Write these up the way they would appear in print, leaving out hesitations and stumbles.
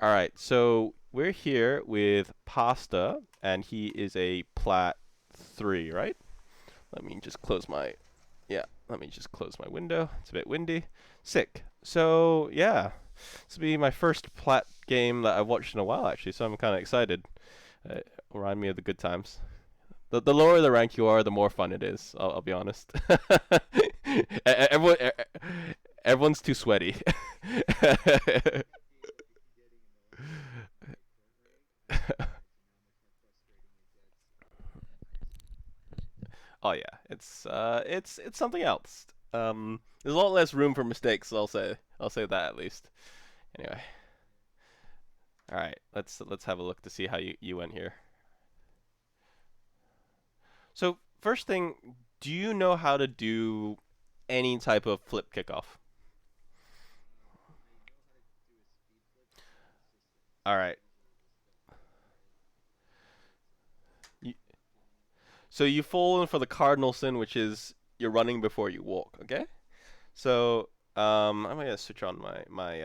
All right, so we're here with Pasta, and he is a Plat 3, right? Let me just close my yeah. Let me just close my window. It's a bit windy. Sick. So yeah, this will be my first Plat game that I've watched in a while, actually. So I'm kind of excited. Uh, Remind me of the good times. The lower the rank you are, the more fun it is. I'll be honest. Everyone, everyone's too sweaty. Oh yeah, it's something else. There's a lot less room for mistakes. I'll say that at least. Anyway, all right, let's have a look to see how you went here. So first thing, do you know how to do any type of flip kickoff? All right. You, so you fall in for the cardinal sin, which is you're running before you walk. Okay. So I'm gonna switch on my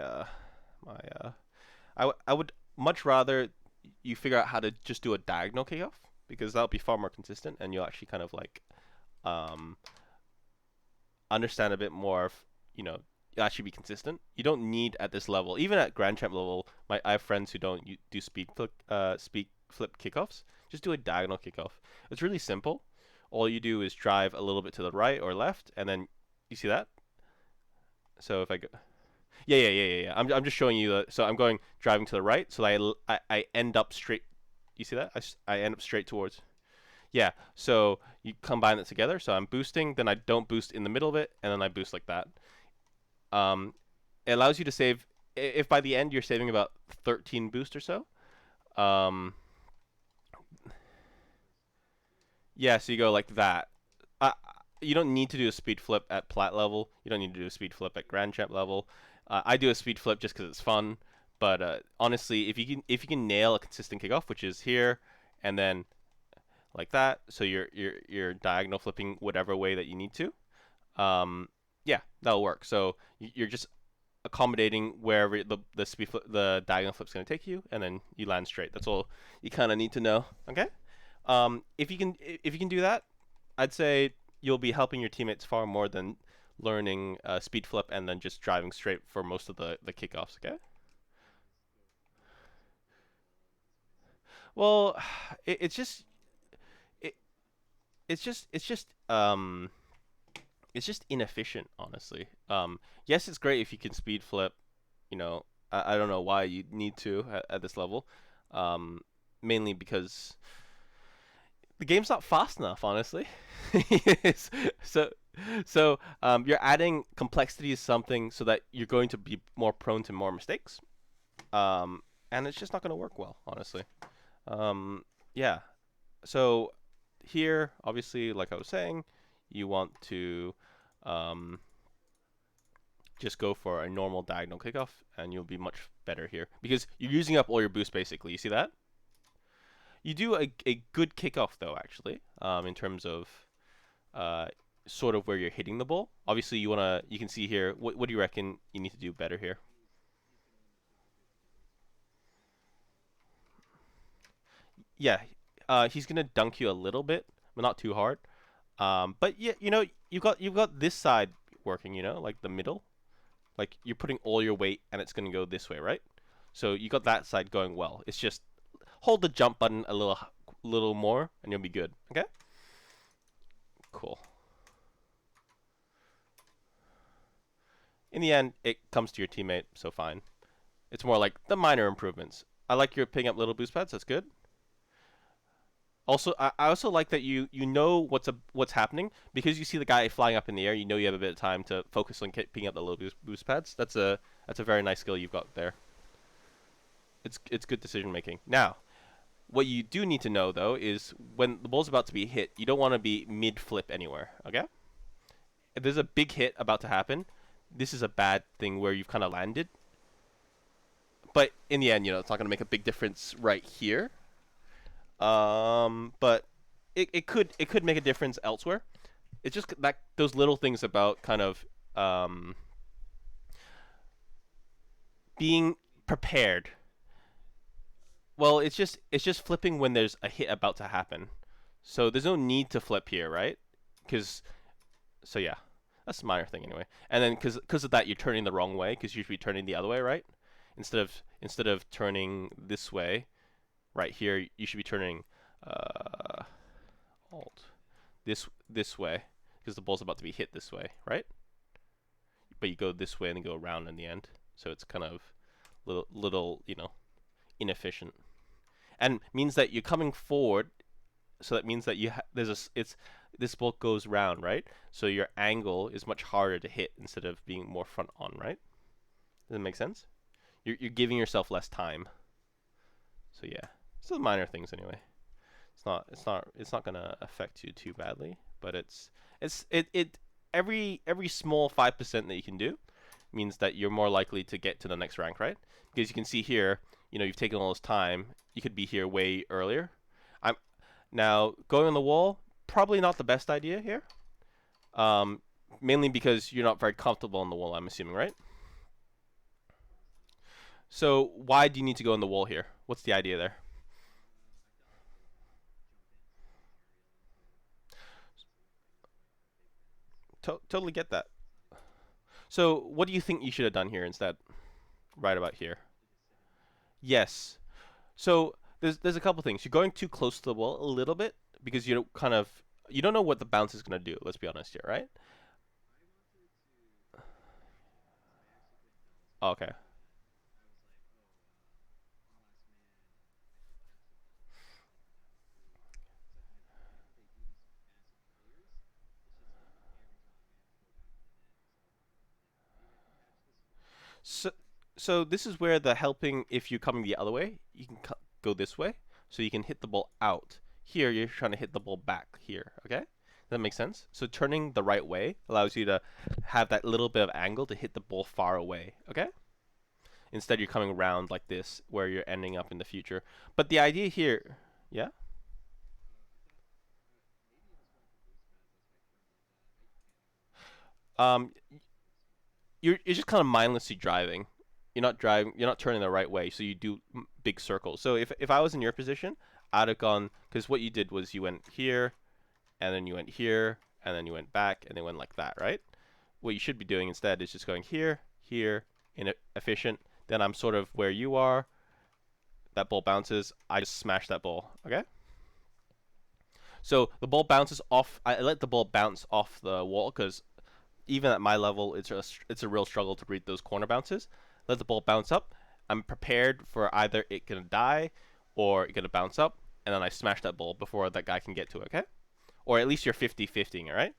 I would much rather you figure out how to just do a diagonal kickoff because that'll be far more consistent and you'll actually kind of like um, understand a bit more of you'll actually be consistent. You don't need at this level, even at Grand Champ level. I have friends who don't do speed flip kickoffs. Just do a diagonal kickoff. It's really simple. All you do is drive a little bit to the right or left, and then you see that. So if I go, yeah. I'm just showing you. So I'm going driving to the right, so I end up straight. You see that? I end up straight towards. Yeah. So you combine it together. So I'm boosting, then I don't boost in the middle of it, and then I boost like that. Um, it allows you to save. If by the end you're saving about 13 boost or so. Um, yeah. So you go like that. Uh, you don't need to do a speed flip at plat level. You don't need to do a speed flip at grand champ level. I do a speed flip just because it's fun. But honestly, if you can nail a consistent kickoff, which is here, and then like that, so you're diagonal flipping whatever way that you need to. Yeah, that'll work. So you're just accommodating wherever the diagonal flip's going to take you, and then you land straight. That's all you kind of need to know. Okay. If you can do that, I'd say you'll be helping your teammates far more than learning speed flip and then just driving straight for most of the kickoffs. Okay. Well, it's just it, it's just inefficient, honestly. Yes, it's great if you can speed flip. I don't know why you need to at this level. Um, Mainly because the game's not fast enough, honestly. It's- so you're adding complexity to something so that you're going to be more prone to more mistakes. Um, and it's just not going to work well, honestly. Yeah. So here, obviously, like I was saying, you want to um, just go for a normal diagonal kickoff, and you'll be much better here because you're using up all your boost basically. You see that? You do a good kickoff though, actually, in terms of uh, sort of where you're hitting the ball. Obviously, you can see here. What do you reckon you need to do better here? Yeah, he's gonna dunk you a little bit, but not too hard. But yeah, you've got this side working. Like the middle. Like you're putting all your weight, and it's gonna go this way, right? So you got that side going well. It's just hold the jump button a little more, and you'll be good. Okay. Cool. In the end, it comes to your teammate, so fine. It's more like the minor improvements. I like your picking up little boost pads. That's good. Also, I also like that you know what's happening because you see the guy flying up in the air. You know you have a bit of time to focus on picking up the little boost pads. That's a very nice skill you've got there. It's good decision making. Now, what you do need to know though is when the ball's about to be hit, you don't want to be mid flip anywhere. Okay? If there's a big hit about to happen, this is a bad thing where you've kind of landed. But in the end, it's not going to make a big difference right here. But it could make a difference elsewhere. It's just that those little things about kind of being prepared Well, it's just flipping when there's a hit about to happen. So there's no need to flip here, right? Because so yeah, that's a minor thing anyway. And then because of that, you're turning the wrong way because you should be turning the other way, right? Instead of turning this way, right here, you should be turning uh, alt this way because the ball's about to be hit this way, right? But you go this way and then go around in the end, so it's kind of little inefficient, and means that you're coming forward. So that means that there's it's this ball goes round, right? So your angle is much harder to hit instead of being more front on, right? Does that make sense? You're giving yourself less time. So yeah, it's the minor things anyway. It's not gonna affect you too badly, but it every small 5% that you can do means that you're more likely to get to the next rank, right? Because you can see here, you've taken all this time. You could be here way earlier. I'm now going on the wall. Probably not the best idea here. Um, Mainly because you're not very comfortable on the wall. I'm assuming, right? So why do you need to go on the wall here? What's the idea there? Totally get that. So what do you think you should have done here instead? Right about here. Yes. So there's a couple things. You're going too close to the wall a little bit because you don't know what the bounce is gonna do. Let's be honest here, right? Okay. So so this is where the helping, if you're coming the other way, you can go this way, so you can hit the ball out. Here you're trying to hit the ball back here. Okay. Does that make sense? So turning the right way allows you to have that little bit of angle to hit the ball far away. Okay. Instead, you're coming around like this, where you're ending up in the future. But the idea here, yeah, um, you're just kind of mindlessly driving. You're not driving. You're not turning the right way, so you do big circles. So if I was in your position, I'd have gone, because what you did was you went here, and then you went here, and then you went back, and then went like that, right? What you should be doing instead is just going here, here, inefficient. Then I'm sort of where you are. That ball bounces. I just smash that ball. Okay. So the ball bounces off. I let the ball bounce off the wall because even at my level, it's a real struggle to read those corner bounces. Let the ball bounce up. I'm prepared for either it gonna die or it gonna bounce up, and then I smash that ball before that guy can get to it. Okay, or at least you're 50-50ing, all right?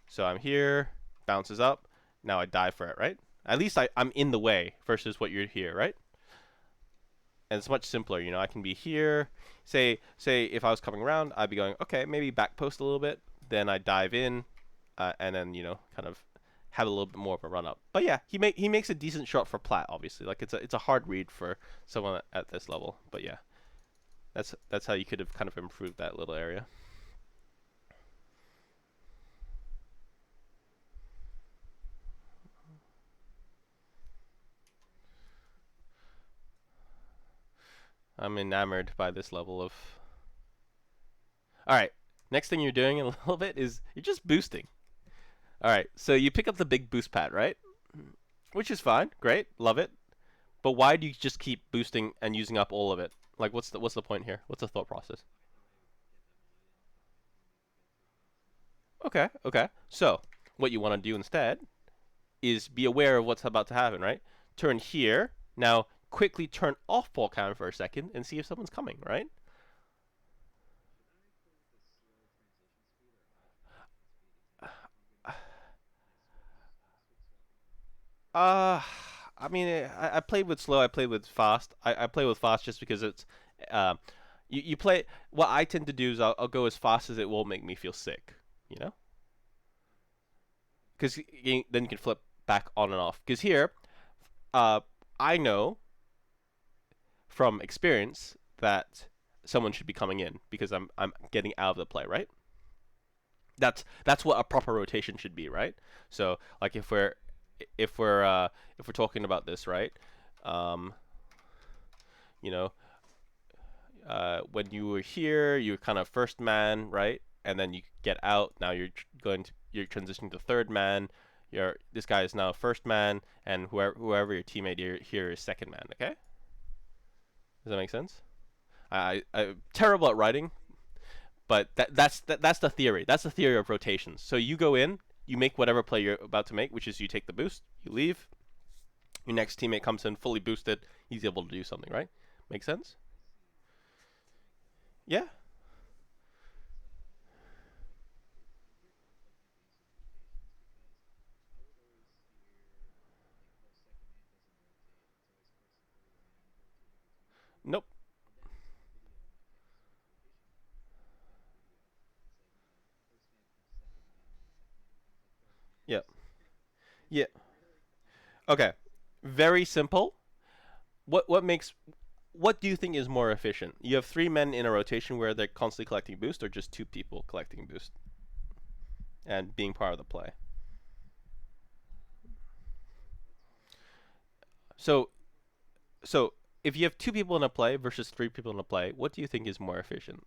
So I'm here, bounces up. Now I dive for it, right? At least I'm in the way versus what you're here, right? And it's much simpler. I can be here. Say if I was coming around, I'd be going, okay, maybe back post a little bit. Then I dive in, and then kind of have a little bit more of a run up. But yeah, he makes a decent shot for Plat. Obviously, like it's a hard read for someone at this level. But yeah, that's how you could have kind of improved that little area. I'm enamored by this level of. All right, next thing you're doing a little bit is you're just boosting. All right, so you pick up the big boost pad, right? Which is fine, great, love it. But why do you just keep boosting and using up all of it? Like, what's the point here? What's the thought process? Okay, okay. So what you want to do instead is be aware of what's about to happen, right? Turn here. Now quickly turn off ball count for a second and see if someone's coming, right? Uh, I mean, I played with slow. I played with fast. I play with fast just because it's, uh, you play. What I tend to do is I'll go as fast as it will make me feel sick. You know, because then you can flip back on and off. Because here, uh, I know from experience that someone should be coming in because I'm getting out of the play, right? That's what a proper rotation should be, right? So like if we're talking about this, right? Um, you know, when you were here, you were kind of first man, right? And then you get out. Now you're transitioning to third man. This guy is now first man, and whoever your teammate here is second man. Okay, does that make sense? I'm terrible at writing, but that's the theory. That's the theory of rotations. So you go in, you make whatever play you're about to make, which is you take the boost, you leave. Your next teammate comes in fully boosted. He's able to do something, right? Make sense? Yeah. Nope. Yeah. Yeah. Okay. Very simple. What do you think is more efficient? You have three men in a rotation where they're constantly collecting boost, or just two people collecting boost and being part of the play. So so if you have two people in a play versus three people in a play, what do you think is more efficient?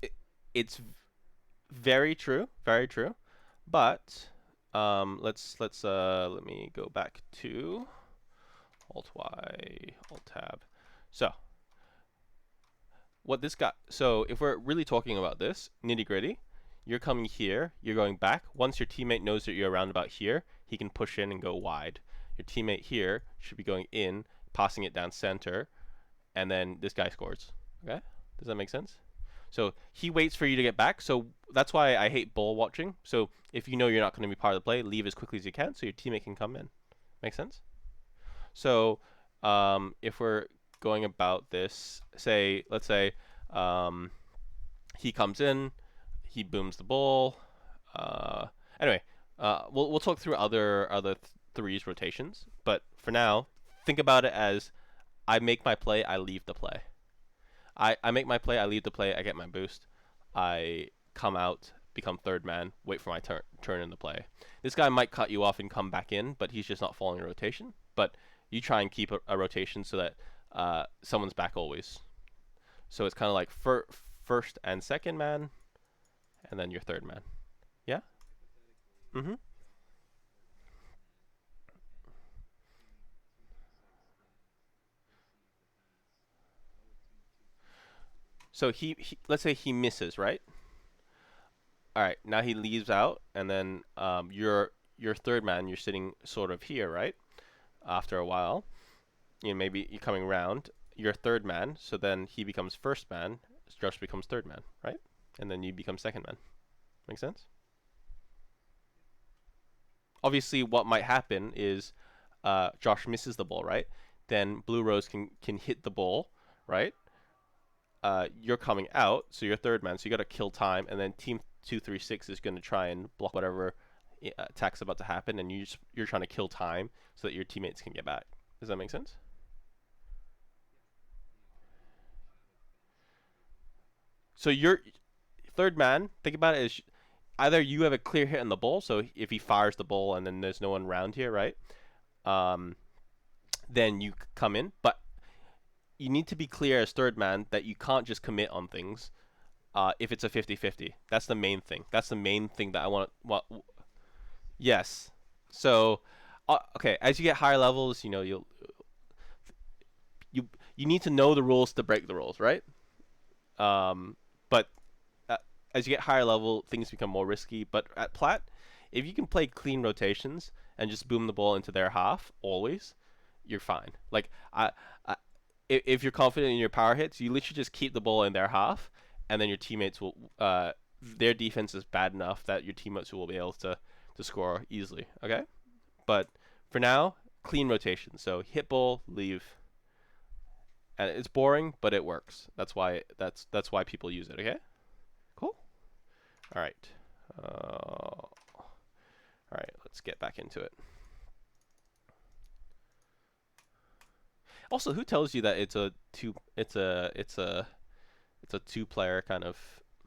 It, it's very true, very true. But let me go back to Alt Y, Alt Tab. So what this got. So if we're really talking about this nitty gritty, you're coming here, you're going back. Once your teammate knows that you're around about here, he can push in and go wide. Your teammate here should be going in, passing it down center, and then this guy scores. Okay, does that make sense? So he waits for you to get back. So that's why I hate ball watching. So if you know you're not going to be part of the play, leave as quickly as you can so your teammate can come in. Make sense? So if we're going about this, let's say um, he comes in, he booms the ball. Uh, anyway, we'll talk through other threes rotations, but for now, think about it as I make my play, I leave the play. I make my play, I leave the play, I get my boost. I come out, become third man, wait for my turn in the play. This guy might cut you off and come back in, but he's just not following a rotation. But you try and keep a rotation so that someone's back always. So it's kind of like first and second man, and then your third man. Yeah. Mhm. So let's say he misses, right? All right. Now he leaves out, and then your third man. You're sitting sort of here, right? After a while, maybe you're coming round. You're third man, so then he becomes first man. Josh becomes third man, right? And then you become second man. Make sense? Obviously, what might happen is Josh misses the ball, right? Then Blue Rose can hit the ball, right? You're coming out, so you're third man, so you got to kill time, and then Team 236 is going to try and block whatever attack's about to happen, and you're trying to kill time so that your teammates can get back. Does that make sense? So you're third man. Think about it as either you have a clear hit on the ball, so if he fires the ball and then there's no one around here, right? Um, then you come in, but you need to be clear as third man that you can't just commit on things if it's a 50-50. That's the main thing. That's the main thing that I want. Yes. So, okay, as you get higher levels, you you need to know the rules to break the rules, right? But uh, as you get higher level, things become more risky. But at Plat, if you can play clean rotations and just boom the ball into their half always, you're fine. Like if you're confident in your power hits, you literally just keep the ball in their half, and then your teammates will. Their defense is bad enough that your teammates will be able to score easily. Okay, but for now, clean rotation. So hit ball, leave, and it's boring, but it works. That's why people use it. Okay, cool. All right, all right. Let's get back into it. Also, who tells you that it's a two player kind of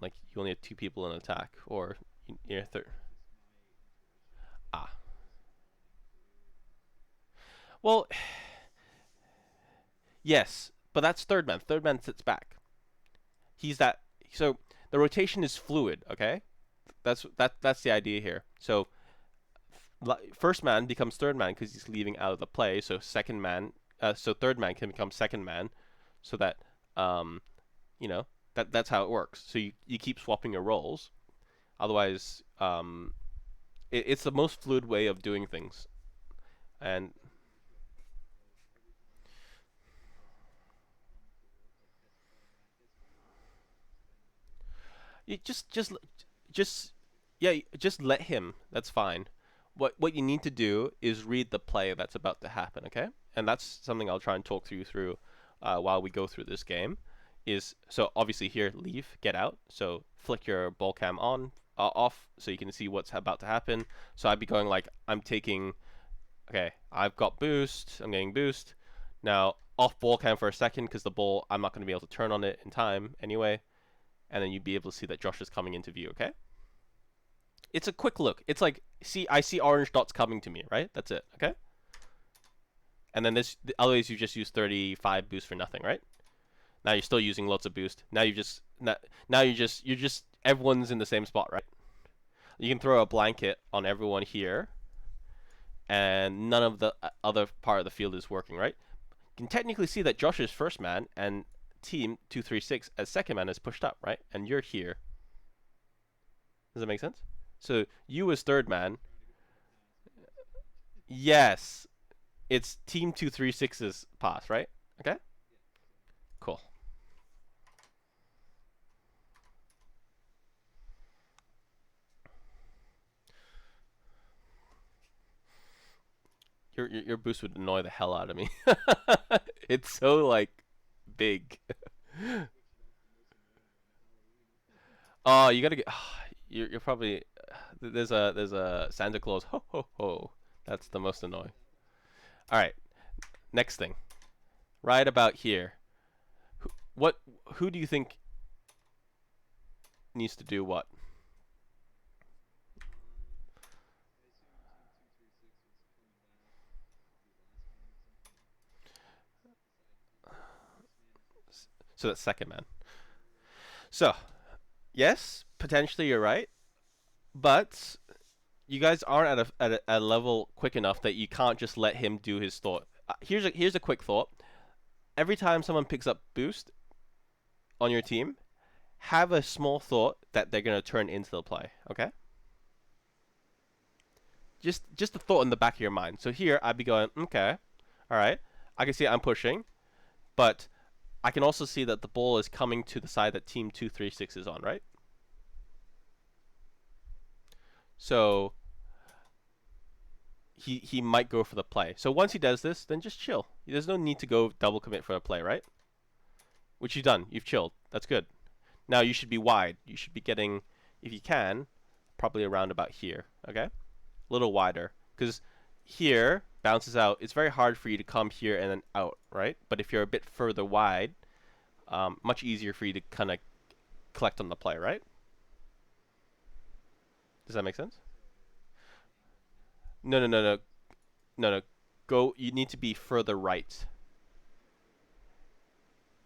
like you only have two people in attack or you're third. Ah, Well, yes, but that's third man. Third man sits back. He's that. So the rotation is fluid. Okay, that's the idea here. So first man becomes third man because he's leaving out of the play. So second man, so third man can become second man, so that um, you know that's how it works. So you keep swapping your roles. Otherwise, it's the most fluid way of doing things. And you just yeah, just let him. That's fine. What you need to do is read the play that's about to happen, okay? And that's something I'll try and talk through while we go through this game. Is so obviously here leave, get out. So flick your ball cam on, off, so you can see what's about to happen. So I'd be going like I'm taking, okay, I've got boost, I'm getting boost. Now off ball cam for a second because the ball I'm not going to be able to turn on it in time anyway, and then you'd be able to see that Josh is coming into view, okay? It's a quick look. It's like, see, I see orange dots coming to me, right? That's it, okay? And then this, otherwise you just use 35 boost for nothing, right? Now you're still using lots of boost. Now you just, now you're just, everyone's in the same spot, right? You can throw a blanket on everyone here, and none of the other part of the field is working, right? You can technically see that Josh is first man, and team 236 as second man is pushed up, right? And you're here. Does that make sense? So you as third man, yes, it's team 236's pass, right? Okay, cool. Your boost would annoy the hell out of me. It's so like big. Oh, you gotta get. You're probably there's a Santa Claus. Ho ho ho. That's the most annoying. All right, next thing. Right about here. What? Who do you think needs to do what? So that's second man. So yes, potentially you're right, but you guys aren't at a level quick enough that you can't just let him do his thought. Here's a quick thought. Every time someone picks up boost on your team, have a small thought that they're gonna turn into the play. Okay, just a thought in the back of your mind. So here I'd be going, okay, all right. I can see I'm pushing, but I can also see that the ball is coming to the side that team 236 is on, right? So he might go for the play. So once he does this, then just chill. There's no need to go double commit for a play, right? Which you've done. You've chilled. That's good. Now you should be wide. You should be getting, if you can, probably around about here. Okay, a little wider, because here bounces out. It's very hard for you to come here and then out, right? But if you're a bit further wide, much easier for you to kind of collect on the play, right? Does that make sense? No, no, no, no, no, no. Go. You need to be further right,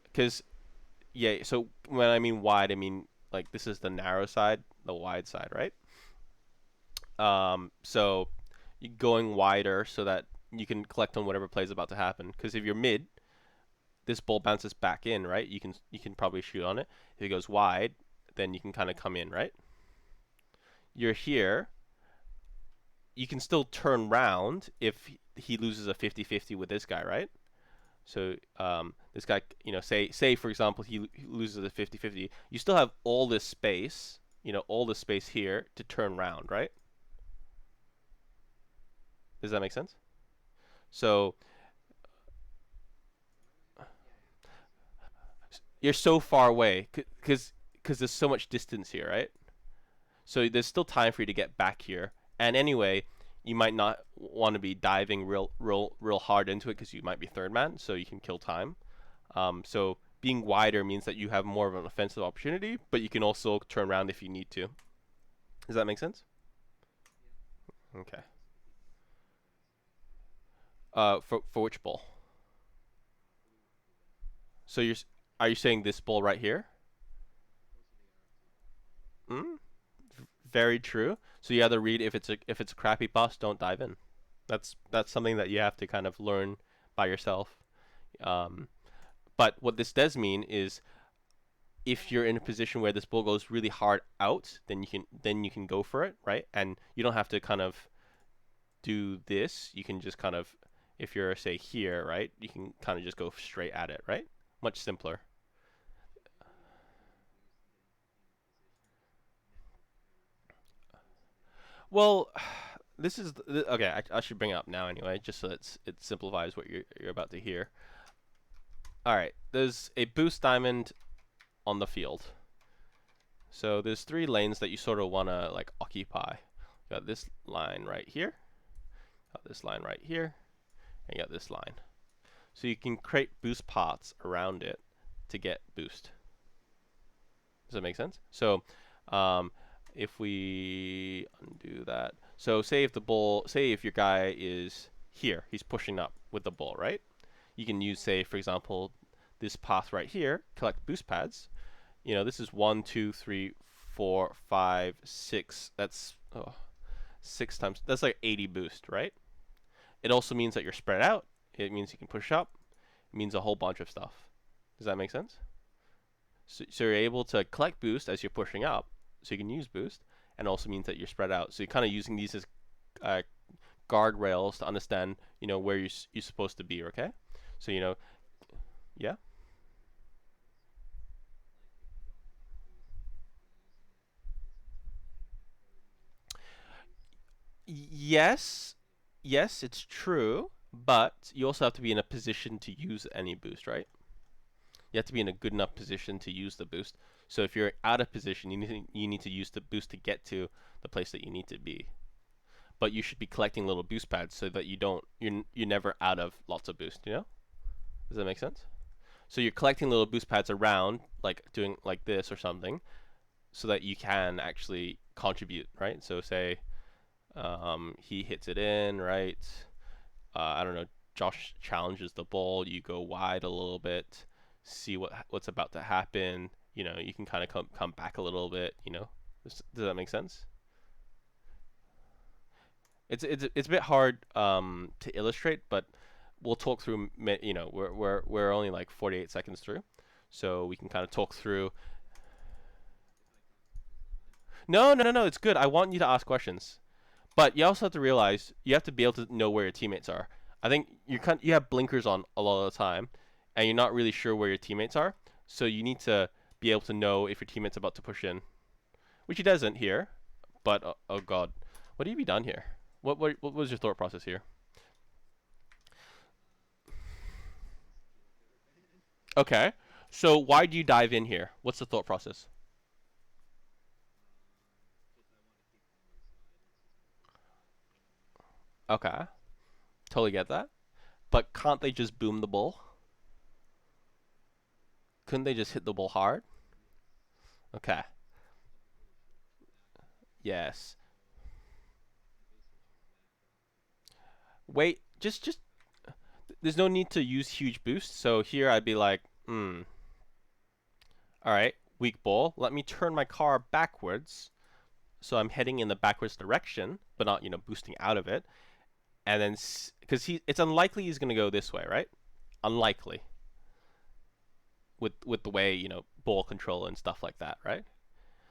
because yeah. So when I mean wide, I mean like this is the narrow side, the wide side, right? So you going wider so that you can collect on whatever play is about to happen. Because if you're mid, this ball bounces back in, right? You can probably shoot on it. If it goes wide, then you can kind of come in, right? You're here. You can still turn round if he loses a 50-50 with this guy, right? So this guy, say for example he loses a 50-50. You still have all this space, all this space here to turn round, right? Does that make sense? So you're so far away because there's so much distance here, right? So there's still time for you to get back here. And anyway, you might not want to be diving real hard into it because you might be third man, so you can kill time. So being wider means that you have more of an offensive opportunity, but you can also turn around if you need to. Does that make sense? Okay. For which ball? So are you saying this ball right here? Hmm? Very true. So you either read if it's a crappy pass, don't dive in. That's something that you have to kind of learn by yourself. Um, but what this does mean is if you're in a position where this ball goes really hard out, then you can go for it, right? And you don't have to kind of do this. You can just kind of, if you're say here, right, you can kind of just go straight at it, right? Much simpler. Well, this is okay. I should bring it up now anyway, just so it simplifies what you're about to hear. All right, there's a boost diamond on the field. So there's three lanes that you sort of want to like occupy. You got this line right here, got this line right here, and you got this line. So you can create boost paths around it to get boost. Does that make sense? So um, if we undo that, so say if your guy is here, he's pushing up with the ball, right? You can use, say, for example, this path right here, collect boost pads. You know, this is 1, 2, 3, 4, 5, 6. That's 6 times. That's like 80 boost, right? It also means that you're spread out. It means you can push up. It means a whole bunch of stuff. Does that make sense? So you're able to collect boost as you're pushing up, so you can use boost, and also means that you're spread out. So you're kind of using these as uh, guardrails to understand, where you're supposed to be. Okay, so yeah. Yes, yes, it's true, but you also have to be in a position to use any boost, right? You have to be in a good enough position to use the boost. So if you're out of position, you need to use the boost to get to the place that you need to be. But you should be collecting little boost pads so that you're never out of lots of boost. Does that make sense? So you're collecting little boost pads around, like doing like this or something, so that you can actually contribute, right? So say he hits it in, right? I don't know. Josh challenges the ball. You go wide a little bit, see what's about to happen. You can kind of come back a little bit. Does that make sense? It's a bit hard to illustrate, but we'll talk through. We're only like 48 seconds through, so we can kind of talk through. No, no, no, no. It's good. I want you to ask questions. But you also have to realize you have to be able to know where your teammates are. I think you have blinkers on a lot of the time, and you're not really sure where your teammates are. So you need to be able to know if your teammate's about to push in, which he doesn't here. But oh god, what have you done here? What was your thought process here? Okay, so why do you dive in here? What's the thought process? Okay, totally get that. But can't they just boom the ball? Couldn't they just hit the ball hard? Okay. Yes. Wait, just there's no need to use huge boosts. So here I'd be like, all right, weak ball. Let me turn my car backwards, so I'm heading in the backwards direction, but not boosting out of it. And then because it's unlikely he's gonna go this way, right? Unlikely with the way ball control and stuff like that, right?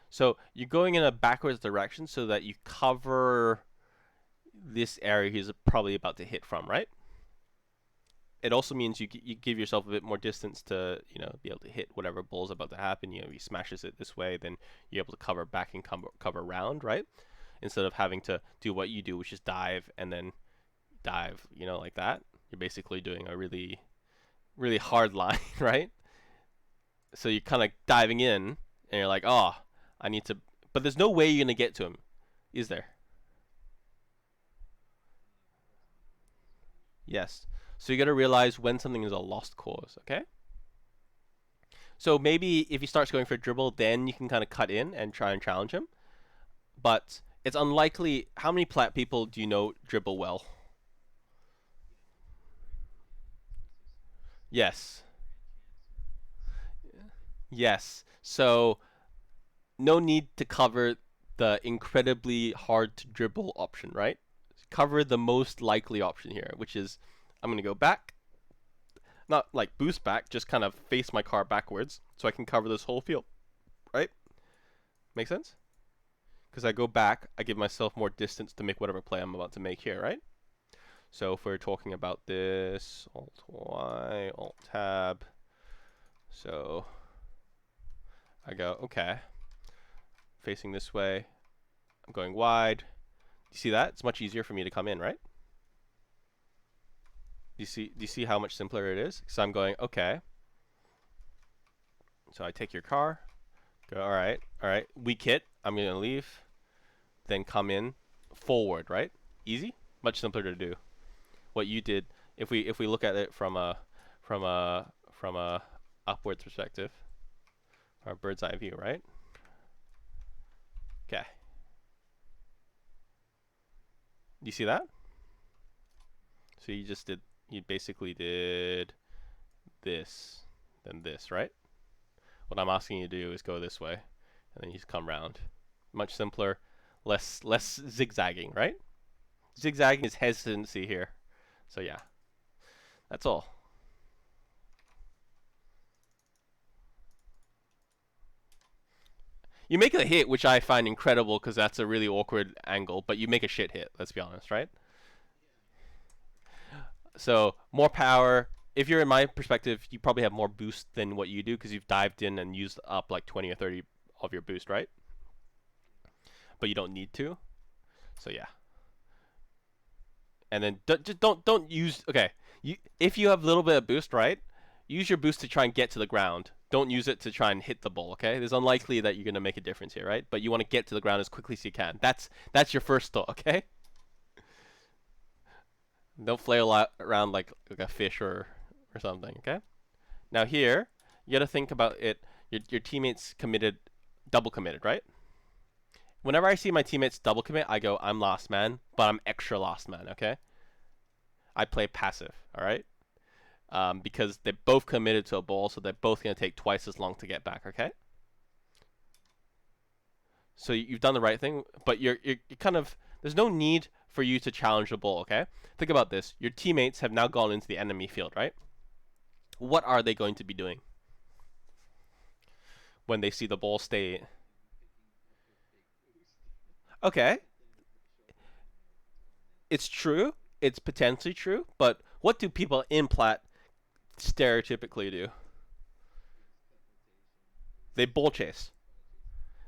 So you're going in a backwards direction so that you cover this area he's probably about to hit from, right? It also means you give yourself a bit more distance to be able to hit whatever ball's about to happen. He smashes it this way, then you're able to cover back and cover around, right? Instead of having to do what you do, which is dive and then dive, like that. You're basically doing a really really hard line, right? So you're kind of diving in, and you're like, oh, I need to, but there's no way you're gonna get to him, is there? Yes. So you got to realize when something is a lost cause, okay? So maybe if he starts going for a dribble, then you can kind of cut in and try and challenge him. But it's unlikely. How many plat people do you know dribble well? Yes. Yes. So no need to cover the incredibly hard to dribble option, right? Cover the most likely option here, which is I'm going to go back, not like boost back, just kind of face my car backwards so I can cover this whole field, right? Make sense? Because I go back, I give myself more distance to make whatever play I'm about to make here, right? So if we're talking about this, Alt Y, Alt Tab, so I go, okay, facing this way, I'm going wide. You see that? It's much easier for me to come in, right? Do you see how much simpler it is? So I'm going, okay. So I take your car, go, all right, weak hit, I'm gonna leave, then come in forward, right? Easy, much simpler to do. What you did, if we look at it from a upwards perspective, or bird's eye view, right? Okay. You see that? So you basically did this, then this, right? What I'm asking you to do is go this way, and then you just come round. Much simpler, less zigzagging, right? Zigzagging is hesitancy here. So yeah, that's all. You make a hit, which I find incredible because that's a really awkward angle, but you make a shit hit, let's be honest, right? So more power. If you're in my perspective, you probably have more boost than what you do because you've dived in and used up like 20 or 30 of your boost, right? But you don't need to. So yeah. And then just don't use. Okay, if you have a little bit of boost, right? Use your boost to try and get to the ground. Don't use it to try and hit the ball. Okay, it's unlikely that you're gonna make a difference here, right? But you want to get to the ground as quickly as you can. That's your first thought. Okay. Don't flail around like a fish or something. Okay. Now here, you got to think about it. Your teammates committed, double committed, right? Whenever I see my teammates double commit, I go, I'm last man, but I'm extra last man. Okay. I play passive. All right. Because they both committed to a ball, so they're both gonna take twice as long to get back. Okay. So you've done the right thing, but you're kind of there's no need for you to challenge the ball. Okay. Think about this. Your teammates have now gone into the enemy field, right? What are they going to be doing when they see the ball stay? Okay, it's true. It's potentially true, but what do people in Plat stereotypically do? They ball chase.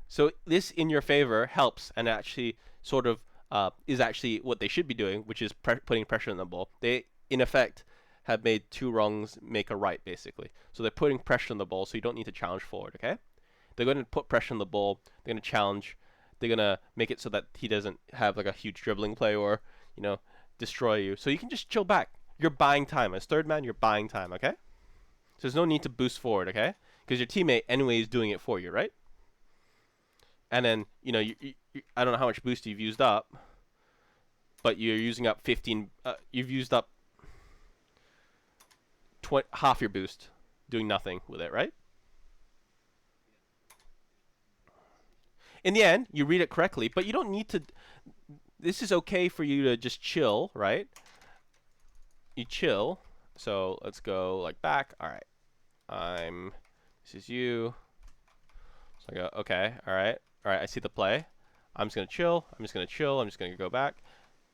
So this in your favor helps and actually sort of is actually what they should be doing, which is putting pressure on the ball. They, in effect, have made two wrongs make a right, basically. So they're putting pressure on the ball, so you don't need to challenge forward, okay? They're going to put pressure on the ball. They're going to challenge. They're going to make it so that he doesn't have like a huge dribbling play or, destroy you. So you can just chill back. You're buying time. As third man, you're buying time, okay? So there's no need to boost forward, okay? Because your teammate anyway is doing it for you, right? And then I don't know how much boost you've used up, but you're using up 15. You've used up half your boost, doing nothing with it, right? In the end, you read it correctly, but you don't need to. This is okay for you to just chill, right? You chill. So let's go like back. All right, This is you. So I go. Okay. All right. All right. I see the play. I'm just gonna chill. I'm just gonna chill. I'm just gonna go back.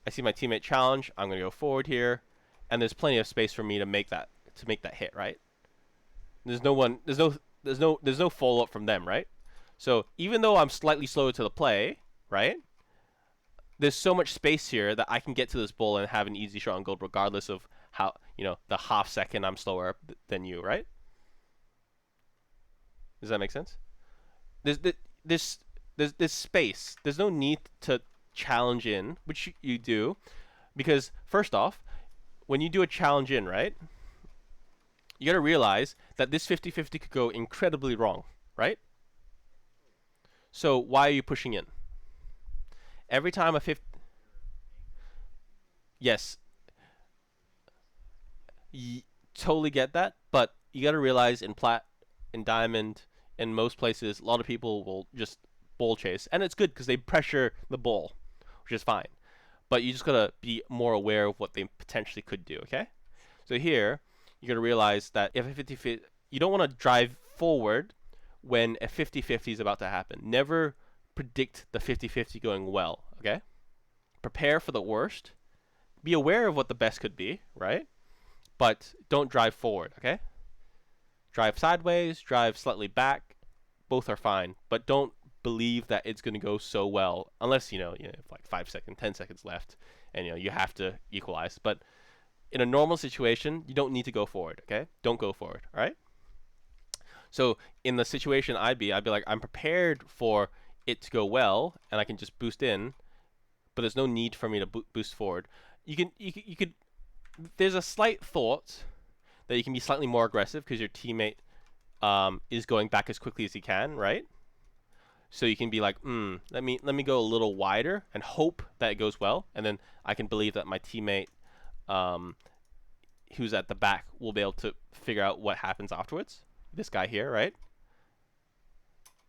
I see my teammate challenge. I'm gonna go forward here, and there's plenty of space for me to make that hit, right? There's no one. There's no follow up from them, right? So even though I'm slightly slower to the play, right? There's so much space here that I can get to this ball and have an easy shot on goal, regardless of how the half second I'm slower than you, right? Does that make sense? There's this there's space. There's no need to challenge in, which you do, because first off, when you do a challenge in, right? You got to realize that this 50-50 could go incredibly wrong, right? So why are you pushing in? Every time a 50, yes, totally get that, but you got to realize in Plat, in Diamond, in most places, a lot of people will just ball chase, and it's good because they pressure the ball, which is fine. But you just gotta be more aware of what they potentially could do. Okay, so here you gotta realize that if a 50, you don't want to drive forward when a 50-50 is about to happen. Never predict the 50-50 going well. Okay, prepare for the worst. Be aware of what the best could be, right? But don't drive forward. Okay, drive sideways, drive slightly back. Both are fine, but don't believe that it's going to go so well unless like 5 seconds, 10 seconds left, and you have to equalize. But in a normal situation, you don't need to go forward. Okay, don't go forward. All right. So in the situation I'd be like, I'm prepared for it to go well, and I can just boost in, but there's no need for me to boost forward. You could. There's a slight thought that you can be slightly more aggressive because your teammate is going back as quickly as he can, right? So you can be like, let me go a little wider and hope that it goes well, and then I can believe that my teammate, who's at the back, will be able to figure out what happens afterwards. This guy here, right?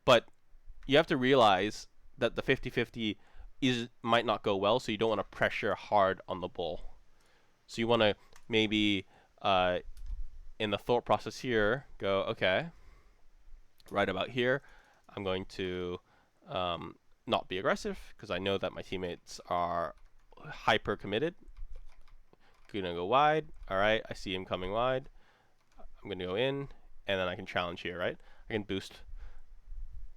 But you have to realize that the 50-50 might not go well, so you don't want to pressure hard on the ball. So you want to maybe, in the thought process here, go, okay, right about here, I'm going to not be aggressive because I know that my teammates are hyper committed. Gonna go wide. All right, I see him coming wide. I'm gonna go in, and then I can challenge here, right? I can boost.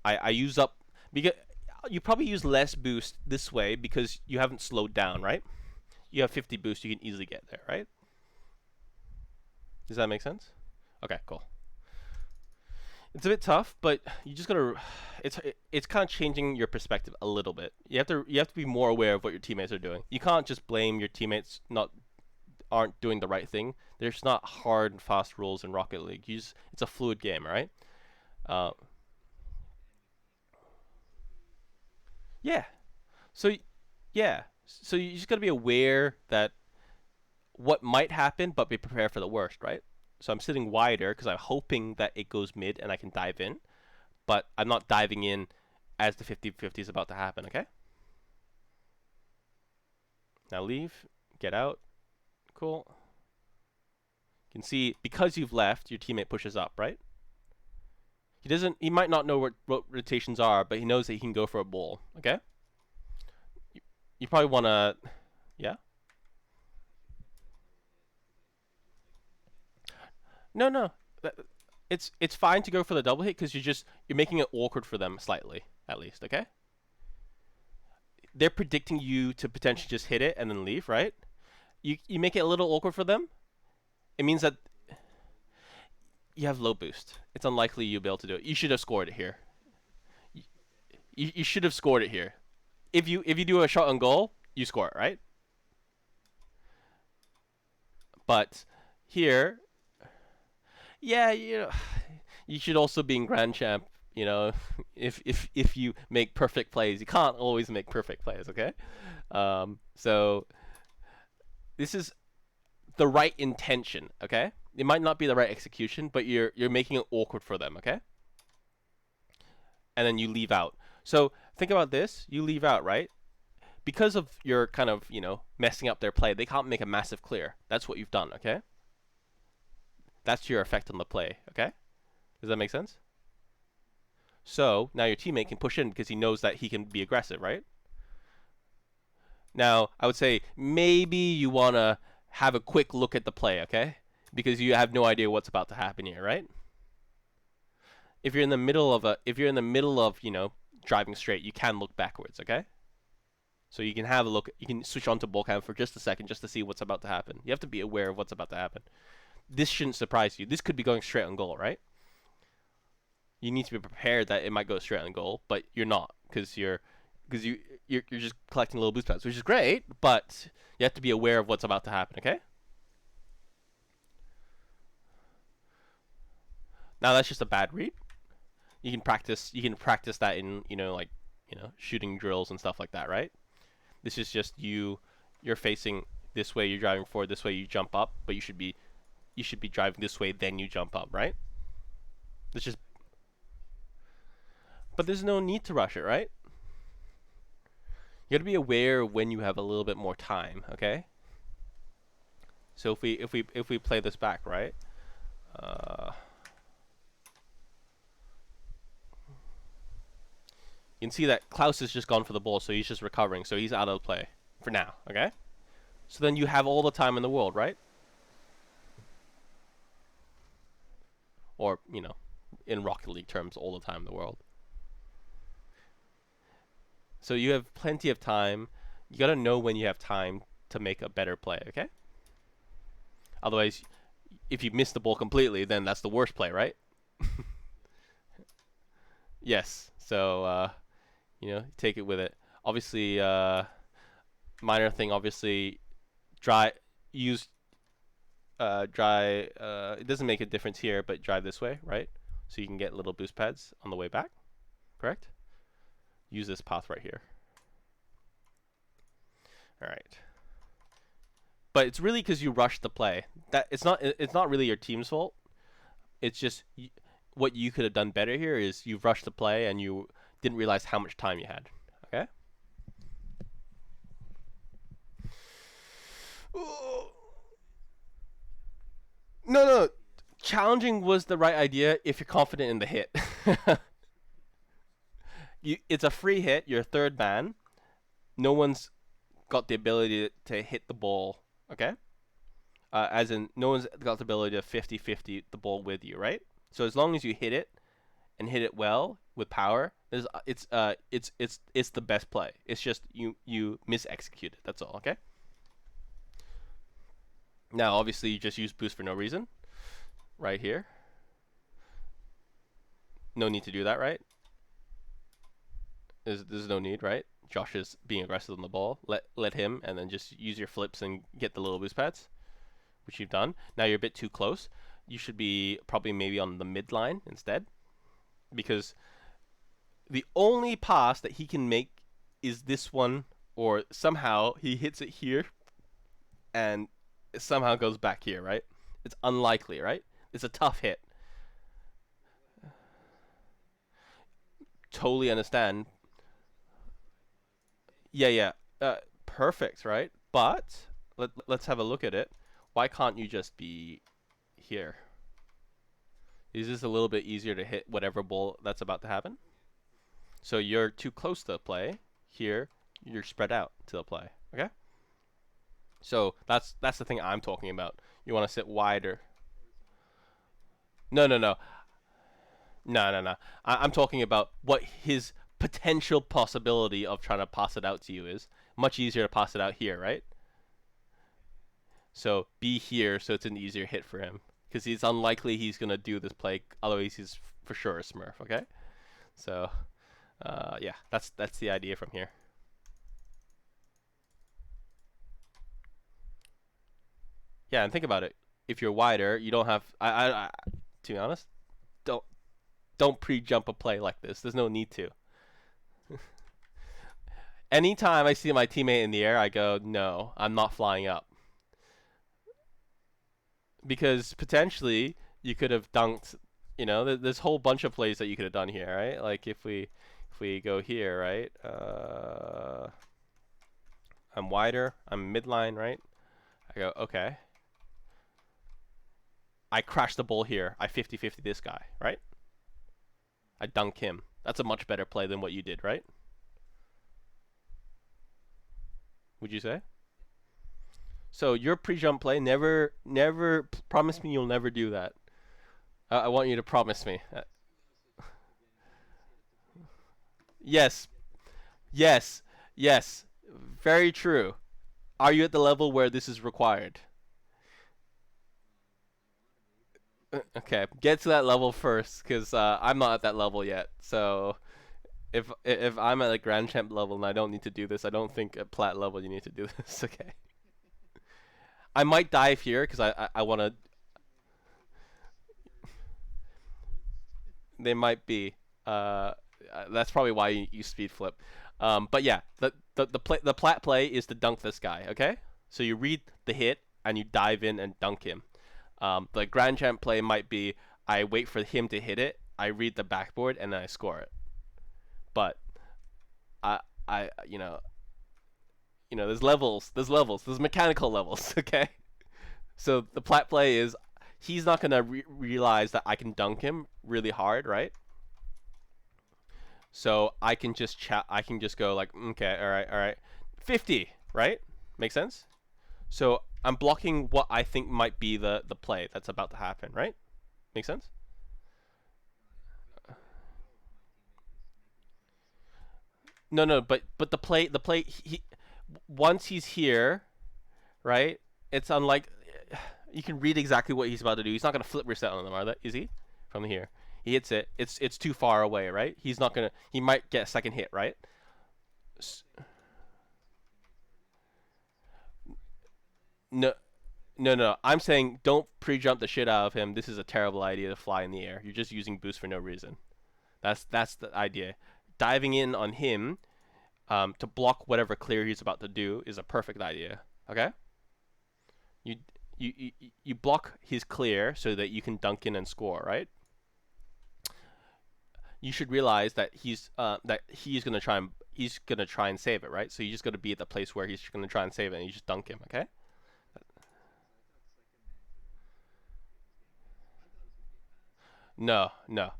I use up, because you probably use less boost this way because you haven't slowed down, right? You have 50 boost, you can easily get there, right? Does that make sense? Okay, cool. It's a bit tough, but you just gotta. It's kind of changing your perspective a little bit. You have to be more aware of what your teammates are doing. You can't just blame your teammates aren't doing the right thing. There's not hard and fast rules in Rocket League. It's a fluid game, right? Uh, yeah. So yeah. So you just gotta be aware that what might happen, but be prepared for the worst, right? So I'm sitting wider because I'm hoping that it goes mid and I can dive in, but I'm not diving in as the 50-50 is about to happen, okay? Now leave, get out, cool. You can see, because you've left, your teammate pushes up, right? He might not know what rotations are, but he knows that he can go for a ball, okay? You probably want to, yeah? No. It's fine to go for the double hit because you're making it awkward for them slightly, at least, okay? They're predicting you to potentially just hit it and then leave, right? You make it a little awkward for them. It means that you have low boost. It's unlikely you'll be able to do it. You should have scored it here. You should have scored it here. If you do a shot on goal, you score it, right? But here, yeah, you should also be in Grand Champ. If you make perfect plays, you can't always make perfect plays. Okay, so this is the right intention. Okay, it might not be the right execution, but you're making it awkward for them. Okay, and then you leave out. So think about this: you leave out, right? Because of your kind of messing up their play, they can't make a massive clear. That's what you've done. Okay. That's your effect on the play, okay? Does that make sense? So now your teammate can push in because he knows that he can be aggressive, right? Now, I would say maybe you want to have a quick look at the play, okay? Because you have no idea what's about to happen here, right? If you're in the middle of driving straight, you can look backwards, okay? So you can have a look. You can switch on to ball cam for just a second just to see what's about to happen. You have to be aware of what's about to happen. This shouldn't surprise you. This could be going straight on goal, right? You need to be prepared that it might go straight on goal, but you're not because you're just collecting little boost pads, which is great, but you have to be aware of what's about to happen, okay? Now that's just a bad read. You can practice that in shooting drills and stuff like that, right? This is just you're facing this way, you're driving forward, this way you jump up, but you should be you should be driving this way, then you jump up, right? It's just, but there's no need to rush it, right? You got to be aware when you have a little bit more time, okay? So if we play this back, right? You can see that Klaus has just gone for the ball, so he's just recovering, so he's out of play for now, okay? So then you have all the time in the world, right? Or, you know, in Rocket League terms, all the time in the world. So you have plenty of time. You gotta know when you have time to make a better play, okay? Otherwise, if you miss the ball completely, then that's the worst play, right? Yes. So, you know, take it with it. Obviously, minor thing, obviously, use it doesn't make a difference here, but drive this way, right? So you can get little boost pads on the way back, correct? Use this path right here. All right. But it's really because you rushed the play. That it's not really your team's fault. It's just what you could have done better here is you rushed the play and you didn't realize how much time you had. Okay. No. Challenging was the right idea if you're confident in the hit. It's a free hit. You're third man. No one's got the ability to hit the ball. Okay. As in, no one's got the ability to 50-50 the ball with you, right? So as long as you hit it and hit it well with power, it's the best play. It's just you mis-execute it. That's all. Okay. Now, obviously, you just use boost for no reason, right here. No need to do that, right? There's no need, right? Josh is being aggressive on the ball. Let him, and then just use your flips and get the little boost pads, which you've done. Now you're a bit too close. You should be probably maybe on the midline instead, because the only pass that he can make is this one, or somehow he hits it here, and it somehow goes back here, right? It's unlikely, right? It's a tough hit. Totally understand. Yeah. Perfect, right? But let's have a look at it. Why can't you just be here? Is this a little bit easier to hit whatever ball that's about to happen? So you're too close to the play. Here, you're spread out to the play. Okay? So that's the thing I'm talking about. You want to sit wider. No. No. I'm talking about what his potential possibility of trying to pass it out to you is. Much easier to pass it out here, right? So be here so it's an easier hit for him. Because it's unlikely he's going to do this play. Otherwise, he's for sure a smurf, okay? So, yeah, that's the idea from here. Yeah, and think about it. If you're wider, you don't have... to be honest, don't pre-jump a play like this. There's no need to. Anytime I see my teammate in the air, I go, no, I'm not flying up. Because potentially you could have dunked, you know, there's a whole bunch of plays that you could have done here, right? Like if we go here, right? I'm wider, I'm midline, right? I go, okay. I crash the ball here. I 50-50 this guy, right? I dunk him. That's a much better play than what you did, right? Would you say? So your pre-jump play, never promise me you'll never do that. I want you to promise me. Yes. Very true. Are you at the level where this is required? Okay, get to that level first, because I'm not at that level yet. So if I'm at a Grand Champ level and I don't need to do this, I don't think at Plat level you need to do this. Okay. I might dive here because I want to. They might be. That's probably why you speed flip. But yeah, the Plat play is to dunk this guy. Okay, so you read the hit and you dive in and dunk him. The grand champ play might be I wait for him to hit it, I read the backboard, and then I score it. But I I there's mechanical levels. Okay, so the plat play is he's not gonna realize that I can dunk him really hard, right? So I can just go like, okay, all right, 50, right? Make sense? So I'm blocking what I think might be the play that's about to happen, right? Make sense? No, no, but the play once he's here, right? It's unlike you can read exactly what he's about to do. He's not gonna flip reset on them, are that? Is he? From here, he hits it. It's too far away, right? He's not gonna. He might get a second hit, right? No, no. I'm saying don't pre-jump the shit out of him. This is a terrible idea to fly in the air. You're just using boost for no reason. That's the idea. Diving in on him to block whatever clear he's about to do is a perfect idea. Okay? You you block his clear so that you can dunk in and score, right? You should realize that he's gonna try and save it, right? So you just got to be at the place where he's gonna try and save it, and you just dunk him, okay? No, no,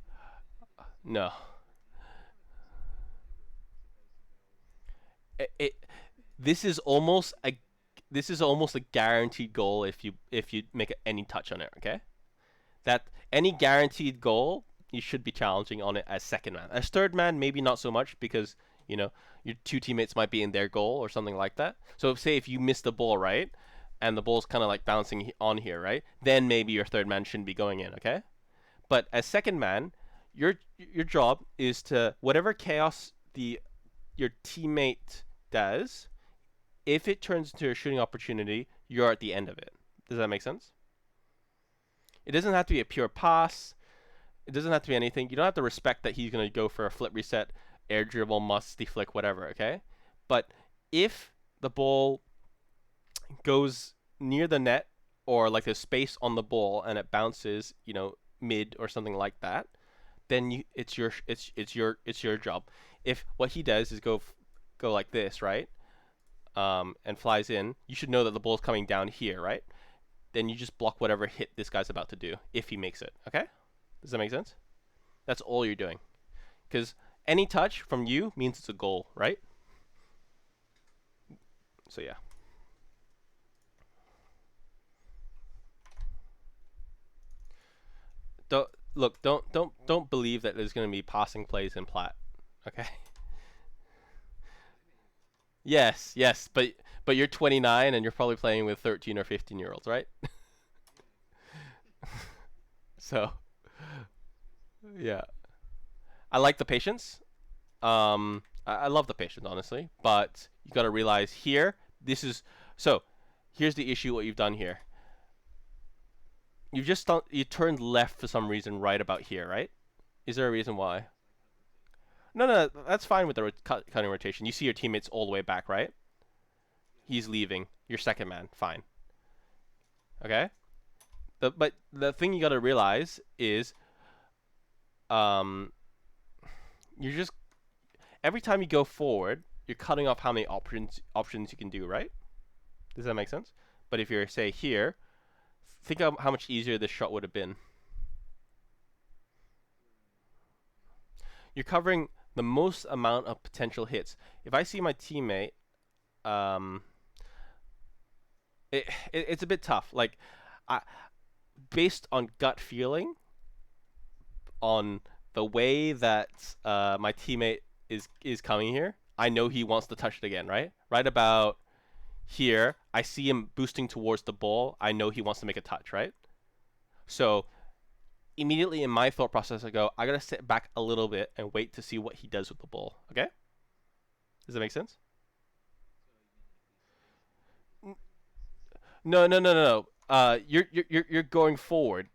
no. It this is almost a guaranteed goal if you make any touch on it, okay? That any guaranteed goal you should be challenging on it as second man. As third man, maybe not so much because your two teammates might be in their goal or something like that. So say if you miss the ball, right, and the ball's kind of like bouncing on here, right, then maybe your third man shouldn't be going in, okay? But as second man, your job is to whatever chaos the your teammate does, if it turns into a shooting opportunity, you're at the end of it. Does that make sense? It doesn't have to be a pure pass. It doesn't have to be anything. You don't have to respect that he's going to go for a flip reset, air dribble, musty flick, whatever, okay? But if the ball goes near the net or like there's space on the ball and it bounces, mid or something like that, then it's your job. If what he does is go like this, right? And flies in, you should know that the ball's coming down here, right? Then you just block whatever hit this guy's about to do if he makes it. Okay? Does that make sense? That's all you're doing. Because any touch from you means it's a goal, right? So yeah. Don't look. Don't believe that there's going to be passing plays in Plat. Okay. Yes, yes, but you're 29 and you're probably playing with 13 or 15-year-olds, right? So yeah, I like the patience. I love the patience, honestly. But you got to realize here, this is so. Here's the issue. What you've done here, you turned left for some reason right about here, right? Is there a reason why? No, no, that's fine with the cutting rotation. You see your teammates all the way back, right? He's leaving. Your second man, fine. Okay. But the thing you got to realize is, um, you're just every time you go forward, you're cutting off how many options you can do, right? Does that make sense? But if you're say here, think of how much easier this shot would have been. You're covering the most amount of potential hits. If I see my teammate, um, it's a bit tough. Like, I based on gut feeling, on the way that my teammate is coming here, I know he wants to touch it again, right? Right about here, I see him boosting towards the ball. I know he wants to make a touch, right? So immediately in my thought process, I go, I gotta sit back a little bit and wait to see what he does with the ball. Okay? Does that make sense? No, no, no, no, no. You're going forward.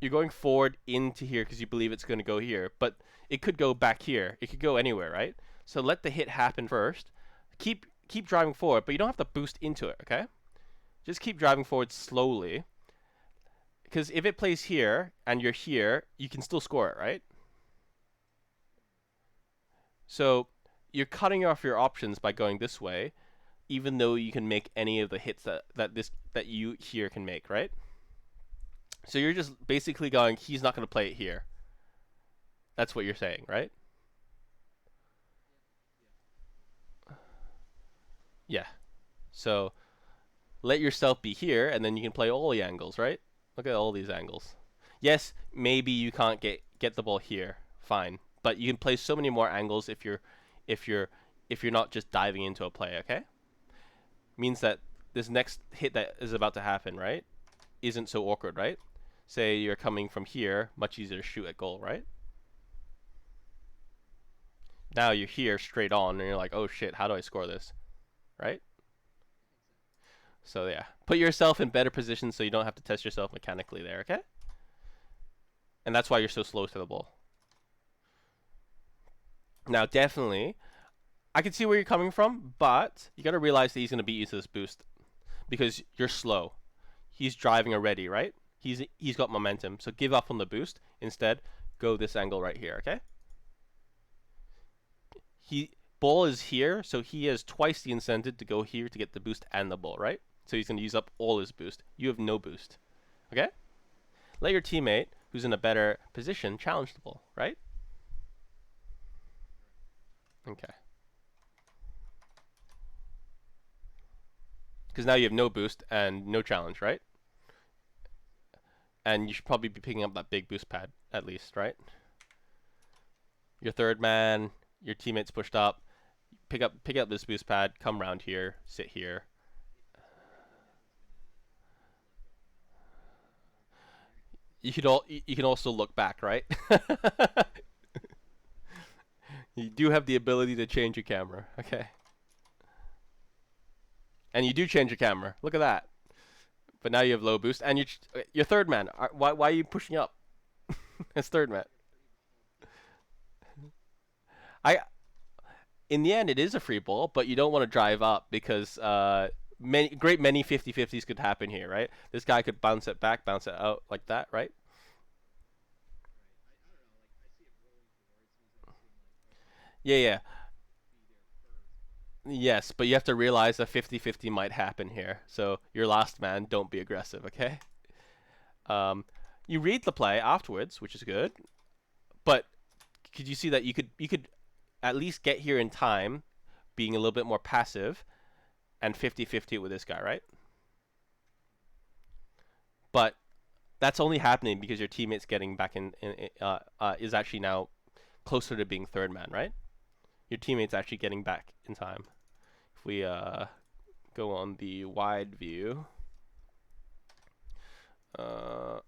You're going forward into here because you believe it's going to go here, but it could go back here. It could go anywhere, right? So let the hit happen first. Keep driving forward, but you don't have to boost into it. Okay? Just keep driving forward slowly. because if it plays here and you're here, you can still score it, right? So you're cutting off your options by going this way, even though you can make any of the hits that you here can make, right? So you're just basically going, he's not going to play it here. That's what you're saying, right? Yeah. So let yourself be here, and then you can play all the angles, right? Look at all these angles. Yes, maybe you can't get the ball here. Fine, but you can play so many more angles if you're if you're not just diving into a play. Okay, means that this next hit that is about to happen, right, isn't so awkward, right? Say you're coming from here, much easier to shoot at goal, right? Now you're here straight on, and you're like, oh shit, how do I score this, right? So yeah, put yourself in better position so you don't have to test yourself mechanically there, okay? And that's why you're so slow to the ball. Now, definitely, I can see where you're coming from, but you got to realize that he's going to beat you to this boost because you're slow. He's driving already, right? He's got momentum, so give up on the boost. Instead, go this angle right here, okay? Ball is here, so he has twice the incentive to go here to get the boost and the ball, right? So he's going to use up all his boost. You have no boost, okay? Let your teammate, who's in a better position, challenge the ball, right? Okay. Because now you have no boost and no challenge, right? And you should probably be picking up that big boost pad at least, right? Your third man, your teammate's pushed up. Pick up this boost pad. Come around here. Sit here. You can also look back, right? You do have the ability to change your camera. Okay. And you do change your camera. Look at that. But now you have low boost, and your third man. Why are you pushing up? As third man. I in the end it is a free ball, but you don't want to drive up because many 50-50s could happen here, right? This guy could bounce it back, bounce it out like that, right? Yeah, yeah. Yes, but you have to realize a 50-50 might happen here. So your last man, don't be aggressive, okay? Um, you read the play afterwards, which is good. But could you see that you could at least get here in time, being a little bit more passive, and 50-50 with this guy, right? But that's only happening because your teammate's getting back is actually now closer to being third man, right? Your teammate's actually getting back in time. If we go on the wide view, uh,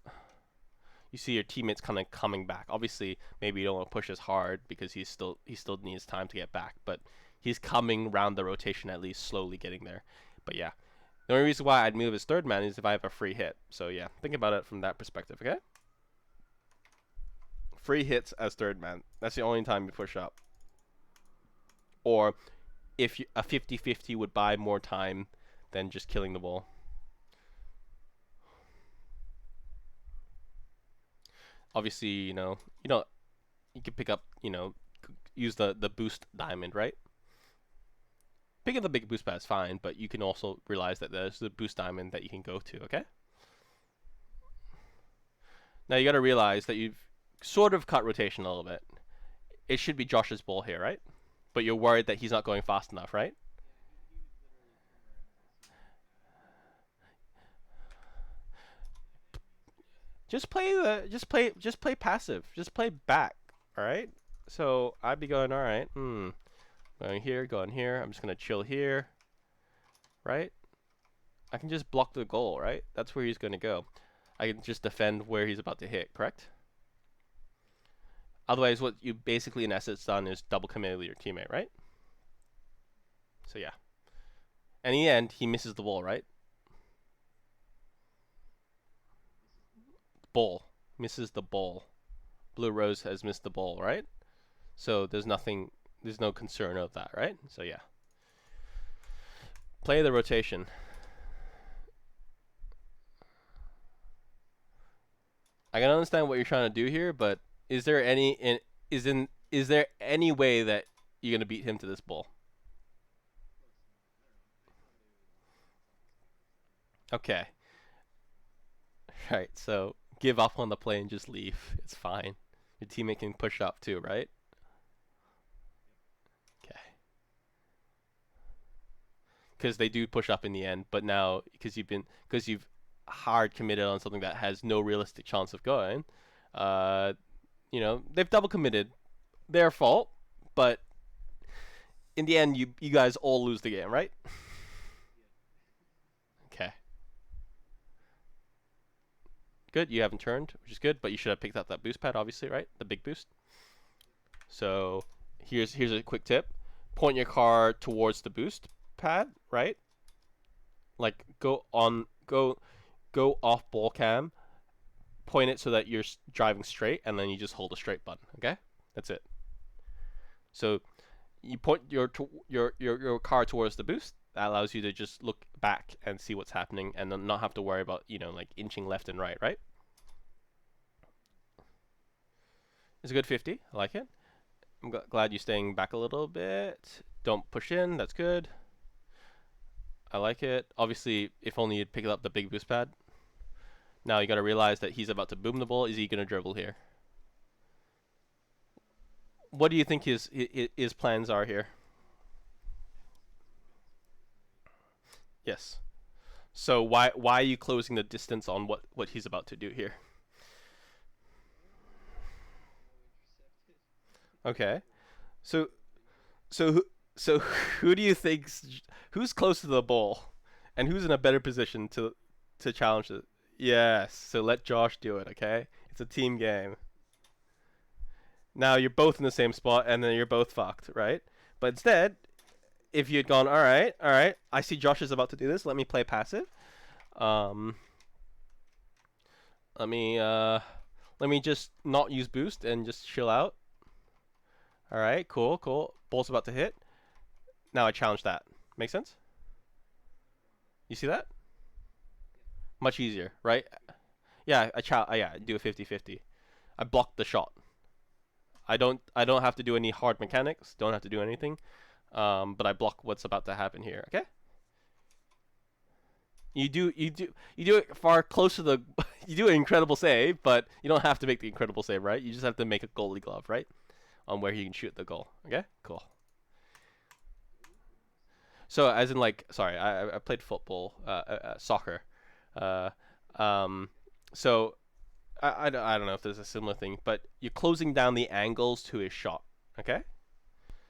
you see your teammates kind of coming back. Obviously, maybe you don't want to push as hard because he still needs time to get back, but he's coming round the rotation at least, slowly getting there. But yeah, the only reason why I'd move as third man is if I have a free hit. So yeah, think about it from that perspective, okay? Free hits as third man. That's the only time you push up. Or if a 50-50 would buy more time than just killing the ball. Obviously, you can pick up, use the boost diamond, right? Pick up the big boost pad is fine, but you can also realize that there's the boost diamond that you can go to, okay? Now you got to realize that you've sort of cut rotation a little bit. It should be Josh's ball here, right? But you're worried that he's not going fast enough, right? Just play passive. Just play back, all right? So I'd be going, all right, going here. I'm just gonna chill here, right? I can just block the goal, right? That's where he's gonna go. I can just defend where he's about to hit, correct? Otherwise, what you basically in essence done is double committed with your teammate, right? So yeah. And in the end, he misses the ball, right? Ball. Misses the ball. Blue Rose has missed the ball, right? So there's no concern of that, right? So yeah. Play the rotation. I can understand what you're trying to do here, but is there any is there any way that you're gonna beat him to this ball? Okay. Right. So give up on the play and just leave. It's fine. Your teammate can push up too, right? Okay. Because they do push up in the end, but now because you've hard committed on something that has no realistic chance of going, uh, they've double committed. Their fault, but in the end, you guys all lose the game, right? Okay. Good. You haven't turned, which is good, but you should have picked up that boost pad, obviously, right? The big boost. So here's a quick tip: point your car towards the boost pad, right? Like go off ball cam, point it so that you're driving straight, and then you just hold a straight button. Okay, that's it. So you point your car towards the boost. That allows you to just look back and see what's happening, and then not have to worry about like inching left and right. Right? It's a good 50. I like it. I'm glad you're staying back a little bit. Don't push in. That's good. I like it. Obviously, if only you'd pick up the big boost pad. Now you got to realize that he's about to boom the ball. Is he going to dribble here? What do you think his plans are here? Yes. So why are you closing the distance on what he's about to do here? Okay. So so so who do you think's who's close to the ball, and who's in a better position to challenge it? Yes. So let Josh do it. Okay. It's a team game. Now you're both in the same spot, and then you're both fucked, right? But instead, if you'd gone, all right, I see Josh is about to do this. Let me play passive. Um, let me just not use boost and just chill out. All right, cool. Ball's about to hit. Now I challenge that. Make sense? You see that? Much easier, right? Yeah, yeah, do a 50-50. I blocked the shot. I don't have to do any hard mechanics. Don't have to do anything. But I block what's about to happen here. Okay. You do it far close to the. You do an incredible save, but you don't have to make the incredible save, right? You just have to make a goalie glove, right, on where he can shoot the goal. Okay, cool. So as in like, sorry, I played football, soccer. Uh, um, so I don't know if there's a similar thing, but you're closing down the angles to his shot. Okay.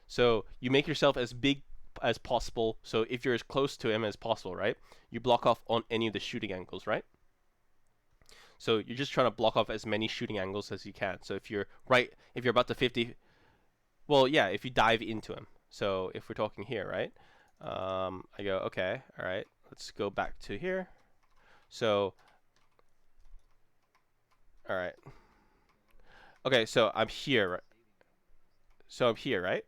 So you make yourself as big as possible. So if you're as close to him as possible, right? You block off on any of the shooting angles, right? So you're just trying to block off as many shooting angles as you can. So if you're about to 50, well, yeah, if you dive into him. So if we're talking here, right? I go, okay, all right, let's go back to here. So, all right. Okay, so I'm here, right? So I'm here, right?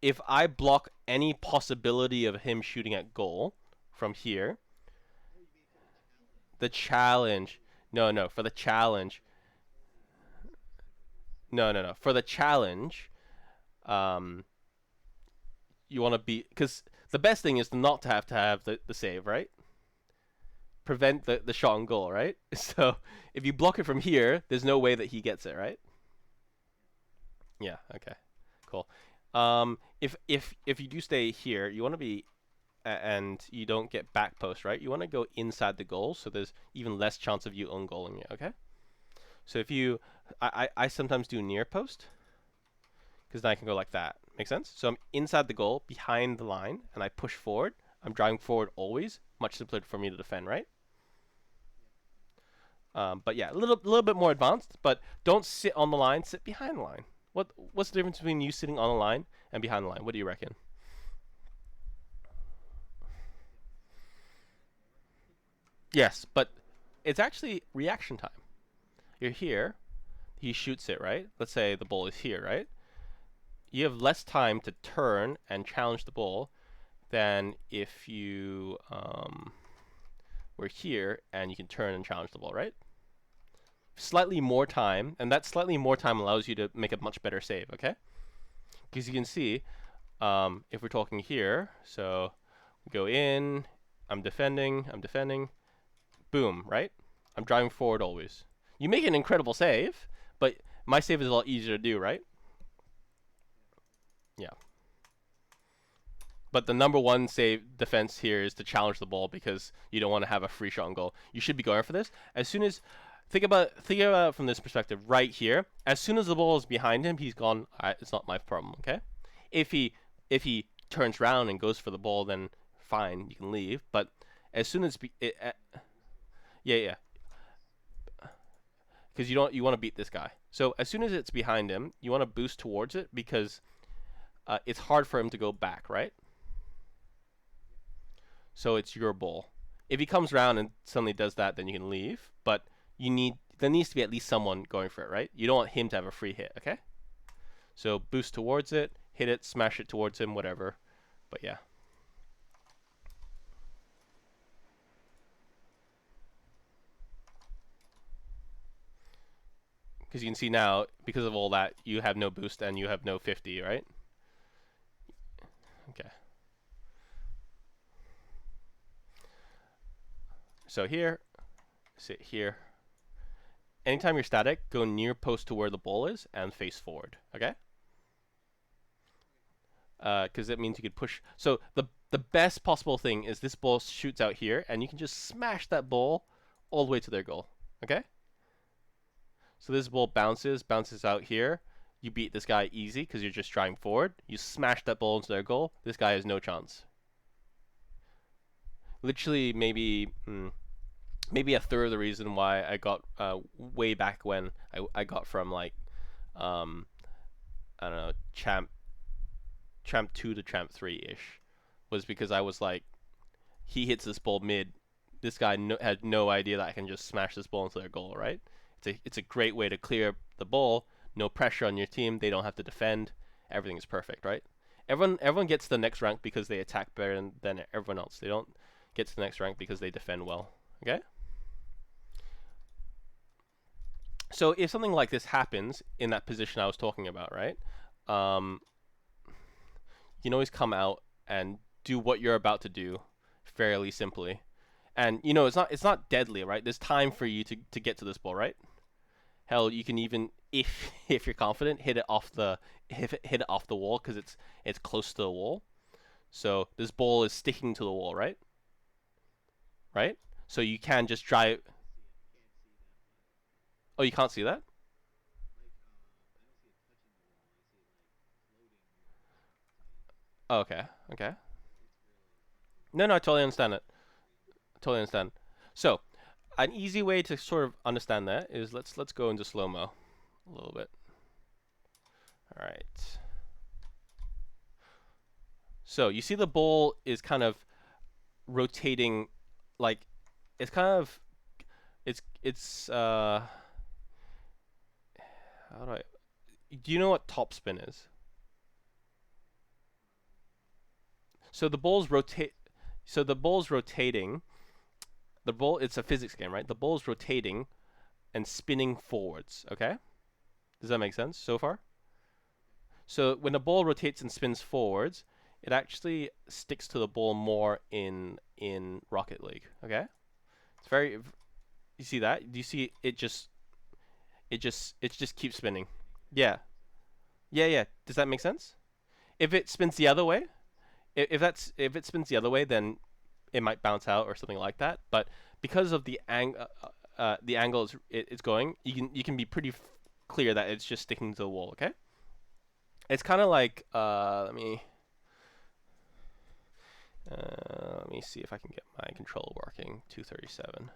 If I block any possibility of him shooting at goal from here, the challenge. No, for the challenge. No. For the challenge, um, you want to be because the best thing is not to have the save, right? Prevent the shot on goal, right? So if you block it from here, there's no way that he gets it, right? Yeah. Okay. Cool. If you do stay here, you want to be and you don't get back post, right? You want to go inside the goal, so there's even less chance of you own goaling it. Okay. So if you, I sometimes do near post, because then I can go like that. Make sense? So I'm inside the goal, behind the line, and I push forward. I'm driving forward always. Much simpler for me to defend, right? But yeah, a little bit more advanced. But don't sit on the line. Sit behind the line. What's the difference between you sitting on the line and behind the line? What do you reckon? Yes, but it's actually reaction time. You're here. He shoots it, right? Let's say the ball is here, right? You have less time to turn and challenge the ball than if you we're here, and you can turn and challenge the ball, right? Slightly more time, and that slightly more time allows you to make a much better save, okay? Because you can see, if we're talking here, so we go in, I'm defending, boom, right? I'm driving forward always. You make an incredible save, but my save is a lot easier to do, right? Yeah. But the number one save defense here is to challenge the ball because you don't want to have a free shot on goal. You should be going for this. As soon as think about it from this perspective right here. As soon as the ball is behind him, he's gone. It's not my problem. Okay. If he turns around and goes for the ball, then fine, you can leave. But as soon as yeah, because you want to beat this guy. So as soon as it's behind him, you want to boost towards it because it's hard for him to go back, right? So it's your ball. If he comes around and suddenly does that, then you can leave. But there needs to be at least someone going for it, right? You don't want him to have a free hit, okay? So boost towards it, hit it, smash it towards him, whatever. But yeah. Because you can see now, because of all that, you have no boost and you have no 50, right? Okay. So here, sit here. Anytime you're static, go near post to where the ball is and face forward, okay? Because that means you could push. So the best possible thing is this ball shoots out here, and you can just smash that ball all the way to their goal, okay? So this ball bounces out here. You beat this guy easy because you're just driving forward. You smash that ball into their goal. This guy has no chance. Literally, maybe a third of the reason why I got way back when I got from like I don't know, champ 2 to champ 3 ish was because I was like, he hits this ball mid. This guy had no idea that I can just smash this ball into their goal, right? It's a great way to clear the ball. No pressure on your team. They don't have to defend. Everything is perfect, right? Everyone gets the next rank because they attack better than everyone else. They don't get to the next rank because they defend well. Okay? So if something like this happens in that position I was talking about, right? You can always come out and do what you're about to do fairly simply. And it's not deadly, right? There's time for you to get to this ball, right? Hell, you can even, if you're confident, hit it off the wall because it's close to the wall. So this ball is sticking to the wall, right? Right? So you can just drive. Oh, you can't see that? Oh, okay. Okay. No, I totally understand it. Totally understand. So, an easy way to sort of understand that is let's go into slow mo a little bit. All right. So you see the ball is kind of rotating, like it's kind of it's how do you know what topspin is? So the ball's rotate. So the ball's rotating. The ball. It's a physics game, right? The ball's rotating and spinning forwards. Okay. Does that make sense so far? So when the ball rotates and spins forwards, it actually sticks to the ball more in Rocket League. Okay. It's very. You see that? Do you see it just keeps spinning? Yeah. Yeah. Does that make sense? If it spins the other way, if it spins the other way, then it might bounce out or something like that. But because of the angle it's going, you can be pretty clear that it's just sticking to the wall. Okay. It's kind of like let me see if I can get my controller working. 237.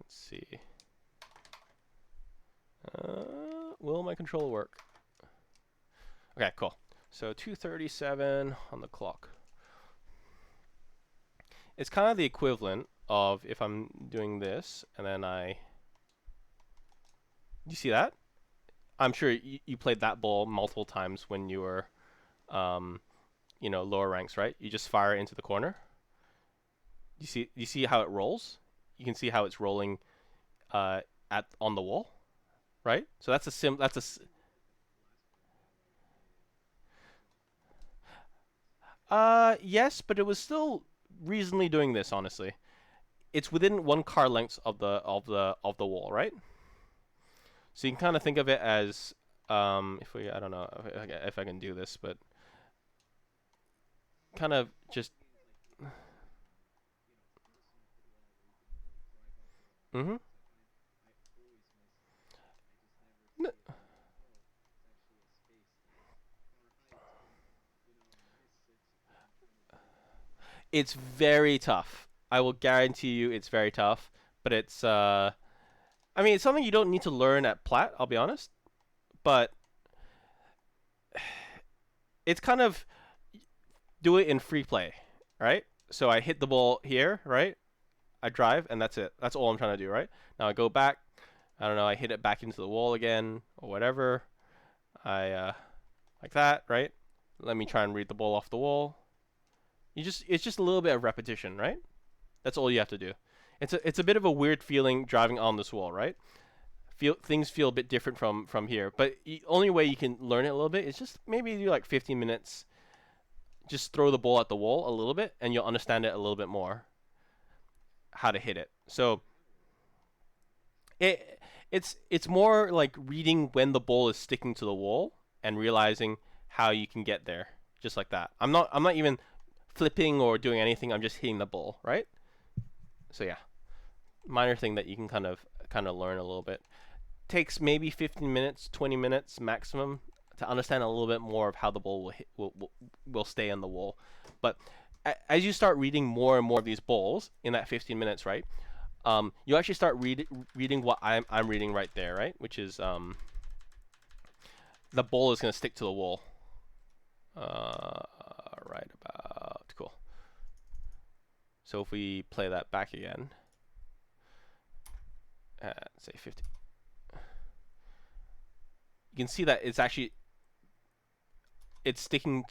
Let's see. Will my controller work? Okay, cool. So 237 on the clock. It's kind of the equivalent of if I'm doing this and then you see that? I'm sure you played that ball multiple times when you were, lower ranks, right? You just fire it into the corner. You see how it rolls? You can see how it's rolling at on the wall, right? So that's yes, but it was still reasonably doing this, honestly. It's within one car length of the wall, right? So you can kind of think of it as if we I don't know if I can do this, but kind of just mhm. It's very tough. I will guarantee you it's very tough, but it's I mean, it's something you don't need to learn at Plat, I'll be honest, but it's kind of do it in free play, right? So I hit the ball here, right? I drive, and that's it. That's all I'm trying to do, right? Now I go back. I don't know. I hit it back into the wall again, or whatever. I like that, right? Let me try and read the ball off the wall. It's just a little bit of repetition, right? That's all you have to do. It's a bit of a weird feeling driving on this wall, right? Things feel a bit different from here, but the only way you can learn it a little bit is just maybe do like 15 minutes. Just throw the ball at the wall a little bit, and you'll understand it a little bit more how to hit it. So it's more like reading when the ball is sticking to the wall and realizing how you can get there, just like that. I'm not even flipping or doing anything. I'm just hitting the ball, right? So yeah, minor thing that you can kind of learn a little bit. Takes maybe 15 minutes, 20 minutes maximum to understand a little bit more of how the ball will stay on the wall. But as you start reading more and more of these balls in that 15 minutes, right? You actually start reading what I'm reading right there, right? Which is the ball is going to stick to the wall. Right about cool. So if we play that back again, say 50, you can see that it's sticking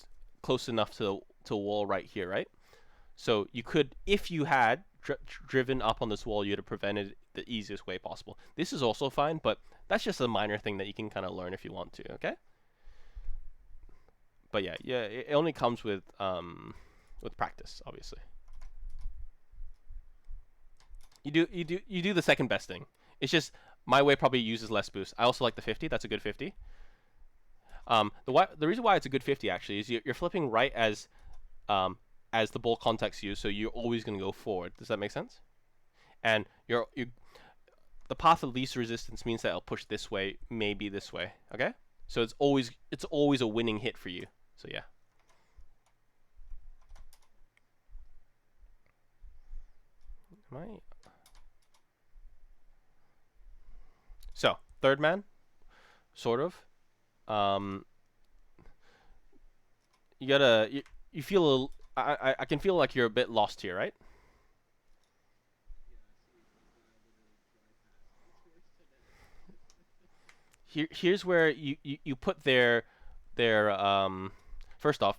close enough to a wall right here, right? So you could, if you had driven up on this wall, you'd have prevented the easiest way possible. This is also fine, but that's just a minor thing that you can kind of learn if you want to. Okay. But yeah, it only comes with practice, obviously. You do the second best thing. It's just my way probably uses less boost. I also like the 50. That's a good 50. The reason why it's a good 50 actually is you're flipping right as the ball contacts you, so you're always going to go forward. Does that make sense? And you the path of least resistance means that it'll push this way, maybe this way. Okay, so it's always a winning hit for you. So yeah. Am I? So third man, sort of. Um, you feel a little, I can feel like you're a bit lost here, right? Here's where you put their first off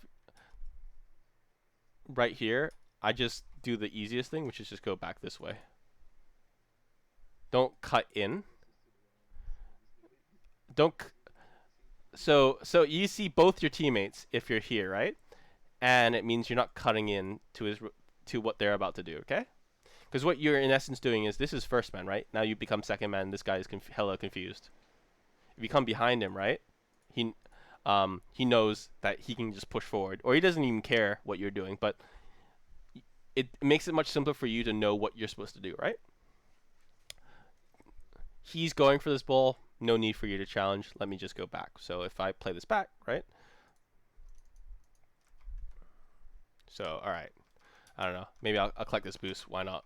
right here. I just do the easiest thing, which is just go back this way. Don't cut in. Don't so you see both your teammates if you're here, right? And it means you're not cutting in to what they're about to do, okay? Because what you're in essence doing is this is first man, right? Now you become second man. This guy is hella confused. If you come behind him, right? He he knows that he can just push forward, or he doesn't even care what you're doing. But it makes it much simpler for you to know what you're supposed to do, right? He's going for this ball. No need for you to challenge. Let me just go back. So if I play this back, right? So all right. I don't know. Maybe I'll collect this boost. Why not?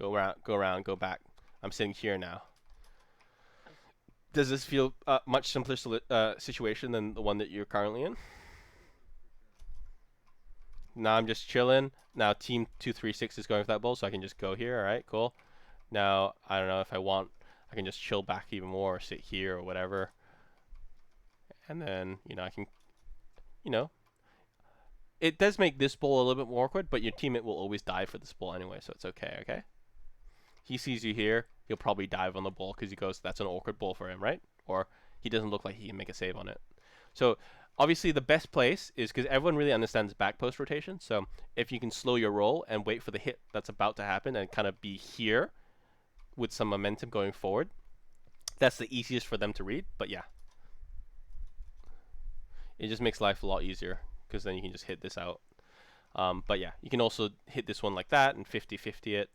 Go around, go back. I'm sitting here now. Does this feel much simpler situation than the one that you're currently in? Now I'm just chilling. Now team 236 is going for that ball, so I can just go here. All right, cool. Now I don't know if I want. I can just chill back even more, or sit here or whatever. And then I can, you know, it does make this bowl a little bit more awkward, but your teammate will always dive for this bowl anyway, so it's okay. Okay. He sees you here, he'll probably dive on the ball because he goes, that's an awkward ball for him, right? Or he doesn't look like he can make a save on it. So obviously the best place is because everyone really understands back post rotation. So if you can slow your roll and wait for the hit that's about to happen and kind of be here with some momentum going forward, that's the easiest for them to read. But yeah, it just makes life a lot easier because then you can just hit this out. But yeah, you can also hit this one like that and 50-50 it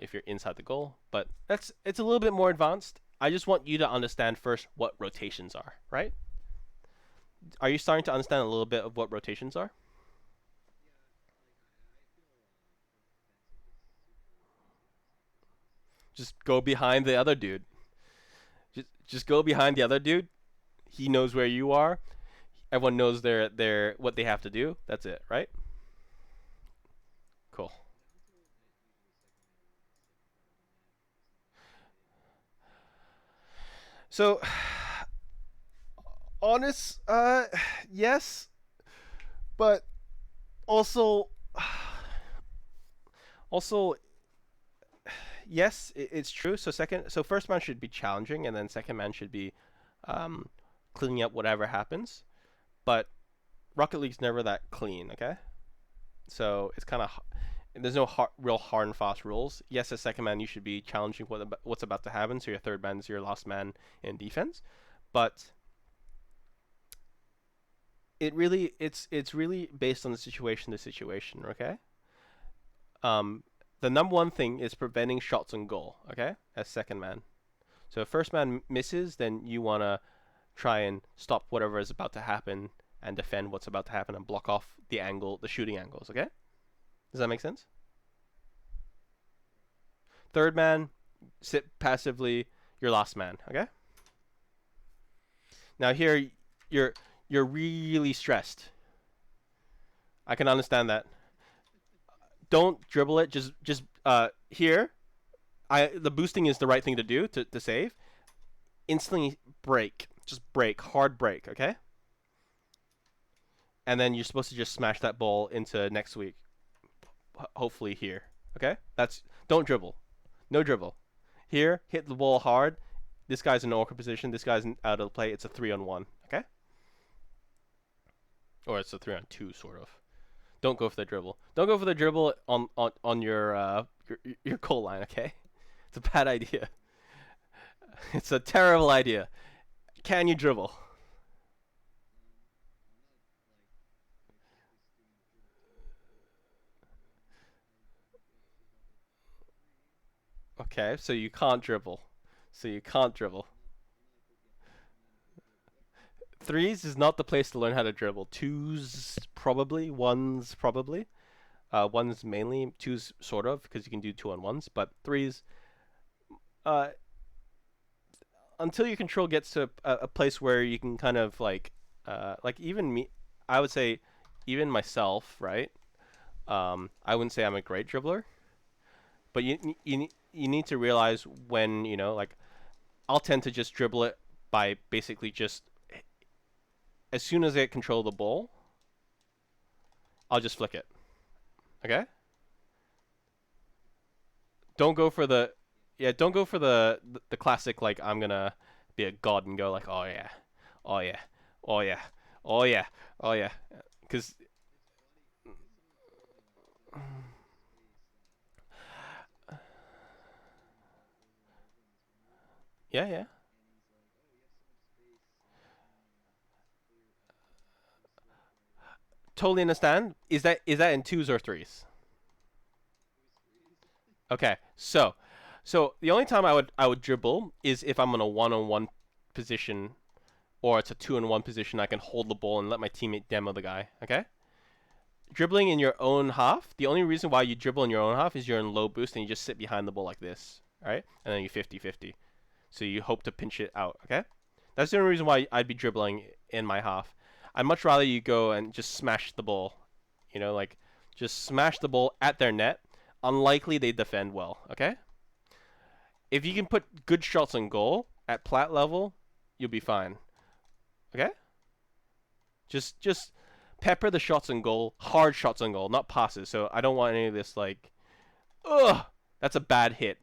if you're inside the goal. But it's a little bit more advanced. I just want you to understand first what rotations are, right? Are you starting to understand a little bit of what rotations are? Just go behind the other dude. Just go behind the other dude. He knows where you are. Everyone knows their what they have to do. That's it, right? Cool. So, honest, yes, but also, also, yes, it's true. So first man should be challenging, and then second man should be um, cleaning up whatever happens. But Rocket League's never that clean, okay? So it's kind of there's no real hard and fast rules. Yes, as second man, you should be challenging what's about to happen. So your third man is your last man in defense, but it's really based on the situation to situation. Okay. Um, the number one thing is preventing shots on goal. Okay, as second man. So if first man misses, then you wanna try and stop whatever is about to happen and defend what's about to happen and block off the shooting angles. Okay. Does that make sense? Third man, sit passively. Your last man. Okay. Now here, you're you're really stressed. I can understand that. Don't dribble it. Just here. The boosting is the right thing to do to save. Instantly break. Just break. Hard break. Okay. And then you're supposed to just smash that ball into next week. Hopefully here. Okay. Don't dribble. No dribble. Here, hit the ball hard. This guy's in an awkward position. This guy's out of the play. It's a 3-on-1. Okay. Or it's a 3-on-2 sort of. Don't go for the dribble. Don't go for the dribble on your goal line. Okay. It's a bad idea. It's a terrible idea. Can you dribble? Okay, so you can't dribble. So you can't dribble. Threes is not the place to learn how to dribble. Twos probably. Ones probably. Ones mainly. Twos sort of because you can do 2-on-1s. But threes, uh, until your control gets to a place where you can kind of like even me, I would say, even myself, right? I wouldn't say I'm a great dribbler, but you need to realize when like I'll tend to just dribble it by basically just as soon as I get control of the ball, I'll just flick it. Okay. Don't go for the Don't go for the classic like I'm gonna be a god and go like oh yeah, oh yeah, oh yeah, oh yeah, oh yeah, because yeah, yeah, totally understand. Is that in twos or threes? Okay, so the only time I would dribble is if I'm in a 1-on-1 position or it's a 2-on-1 position. I can hold the ball and let my teammate demo the guy. Okay. Dribbling in your own half. The only reason why you dribble in your own half is you're in low boost and you just sit behind the ball like this, right? And then you 50-50. So you hope to pinch it out. Okay. That's the only reason why I'd be dribbling in my half. I'd much rather you go and just smash the ball. Like just smash the ball at their net. Unlikely they defend well. Okay. If you can put good shots on goal at plat level, you'll be fine. Okay. Just pepper the shots on goal, hard shots on goal, not passes. So I don't want any of this like, ugh, that's a bad hit,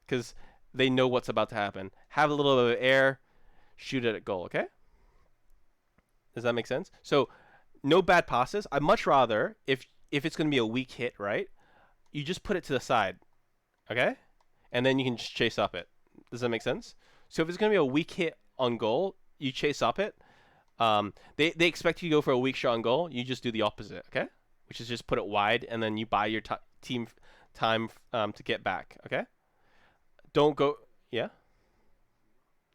because they know what's about to happen. Have a little bit of air, shoot it at goal. Okay, does that make sense? So no bad passes. I'd much rather, if it's gonna be a weak hit, right? You just put it to the side, okay, and then you can just chase up it. Does that make sense? So if it's gonna be a weak hit on goal, you chase up it. They expect you to go for a weak shot on goal. You just do the opposite, okay? Which is just put it wide, and then you buy your team time to get back, okay? Don't go. Yeah,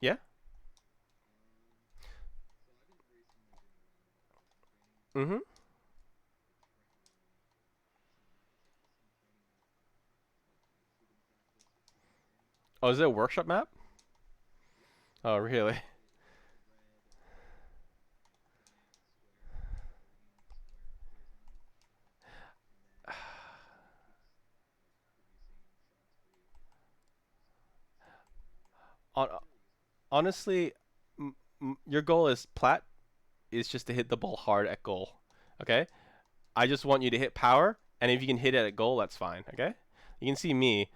yeah. Mhm. Oh, is it a workshop map? Oh, really? Hon- Honestly, your goal is Plat is just to hit the ball hard at goal, okay? I just want you to hit power, and if you can hit it at goal, that's fine, okay? You can see me.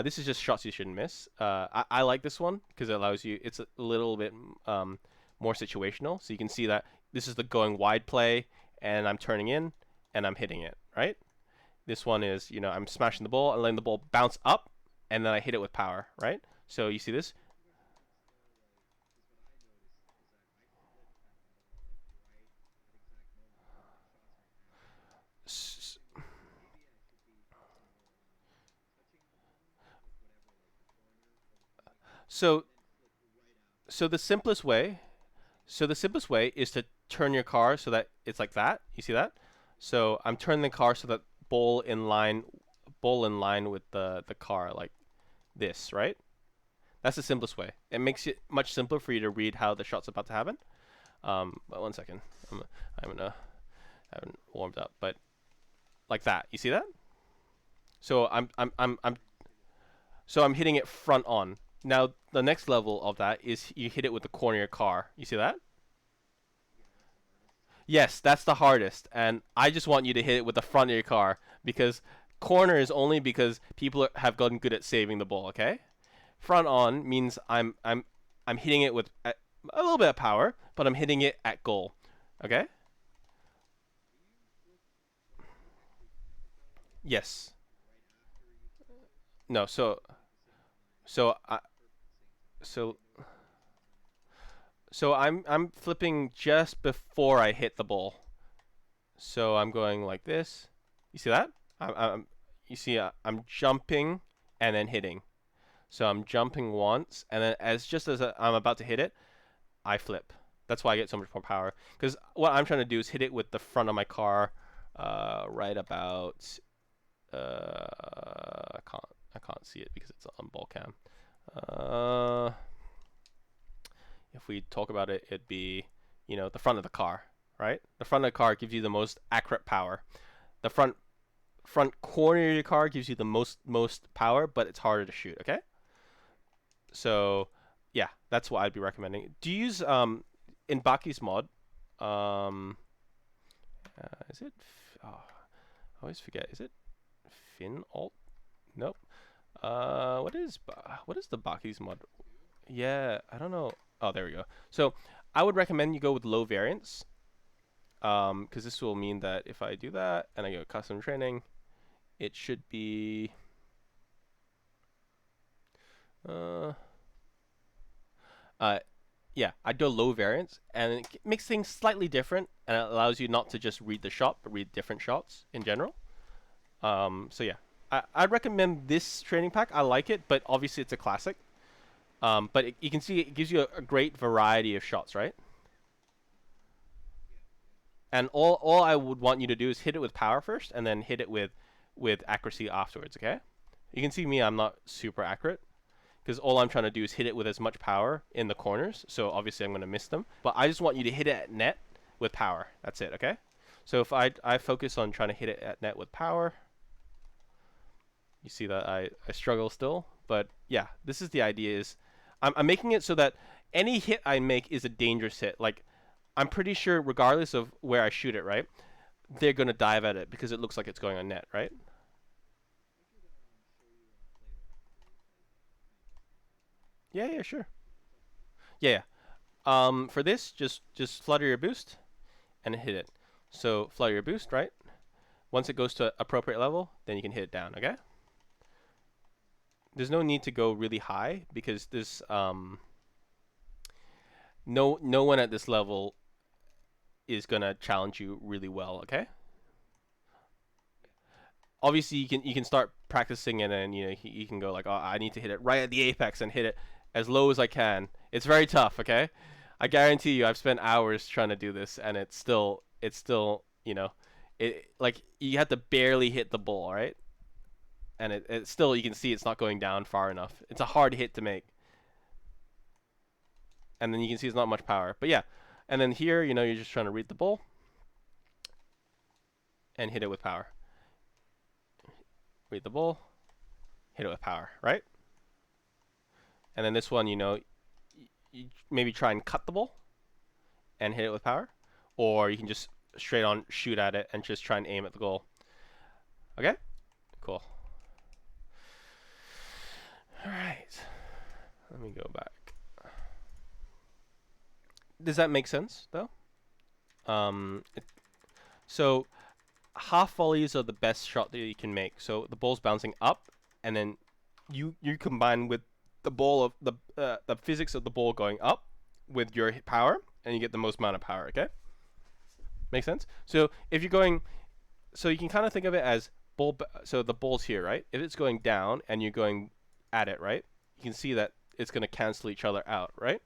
This is just shots you shouldn't miss. I like this one because it allows you. It's a little bit more situational, so you can see that this is the going wide play, and I'm turning in, and I'm hitting it. Right. This one is, I'm smashing the ball and letting the ball bounce up, and then I hit it with power. Right. So you see this. So so the simplest way So the simplest way is to turn your car so that it's like that. You see that? So I'm turning the car so that bowl in line, bowl in line with the car like this, right? That's the simplest way. It makes it much simpler for you to read how the shot's about to happen. But one second, I'm gonna I haven't warmed up, but like that. You see that? So I'm hitting it front on. Now the next level of that is you hit it with the corner of your car. You see that? Yes, that's the hardest, and I just want you to hit it with the front of your car because corner is only because people have gotten good at saving the ball. Okay, front on means I'm hitting it with a little bit of power, but I'm hitting it at goal. Okay. Yes. No. So I so so I'm flipping just before I hit the ball. So I'm going like this. You see that? You see I'm jumping and then hitting. So I'm jumping once, and then just as I'm about to hit it, I flip. That's why I get so much more power. Because what I'm trying to do is hit it with the front of my car, right about. I can't see it because it's on ball cam. Uh, if we talk about it, it'd be, the front of the car, right? The front of the car gives you the most accurate power. The front corner of your car gives you the most power, but it's harder to shoot. Okay. So, yeah, that's what I'd be recommending. Do you use in Baki's mod? Um, is it? Oh, I always forget. Is it Fin Alt? Nope. What is the Baki's mod? Yeah, I don't know. Oh, there we go. So I would recommend you go with low variance. Because this will mean that if I do that and I go custom training, it should be. Uh, uh, yeah, I do a low variance, and it makes things slightly different, and it allows you not to just read the shot, but read different shots in general. So yeah, I'd recommend this training pack. I like it, but obviously it's a classic. But you can see it gives you a great variety of shots, right? And all I would want you to do is hit it with power first, and then hit it with accuracy afterwards. Okay? You can see me; I'm not super accurate because all I'm trying to do is hit it with as much power in the corners. So obviously I'm going to miss them. But I just want you to hit it at net with power. That's it. Okay? So if I focus on trying to hit it at net with power, you see that I struggle still. But yeah, this is the idea. Is I'm making it so that any hit I make is a dangerous hit. Like I'm pretty sure regardless of where I shoot it, right, they're gonna dive at it because it looks like it's going on net, right? Yeah, yeah, sure. Yeah, yeah. For this, just flutter your boost and hit it. So flutter your boost, right? Once it goes to appropriate level, then you can hit it down. Okay. There's no need to go really high because this no one at this level is gonna challenge you really well. Okay. Obviously, you can start practicing and then you can go like, oh, I need to hit it right at the apex and hit it as low as I can. It's very tough. Okay. I guarantee you, I've spent hours trying to do this, and it's still it like you have to barely hit the ball, right? And it still you can see it's not going down far enough. It's a hard hit to make, and then you can see it's not much power. But yeah, and then here you're just trying to read the ball and hit it with power. Read the ball, hit it with power, right? And then this one, you maybe try and cut the ball and hit it with power, or you can just straight on shoot at it and just try and aim at the goal. Okay, cool. All right, let me go back. Does that make sense though? So half volleys are the best shot that you can make. So the ball's bouncing up, and then you combine with the ball of the physics of the ball going up with your power, and you get the most amount of power. Okay, make sense? So if you're going, so you can kind of think of it as ball. So the ball's here, right? If it's going down and you're going at it, right? You can see that it's going to cancel each other out, right?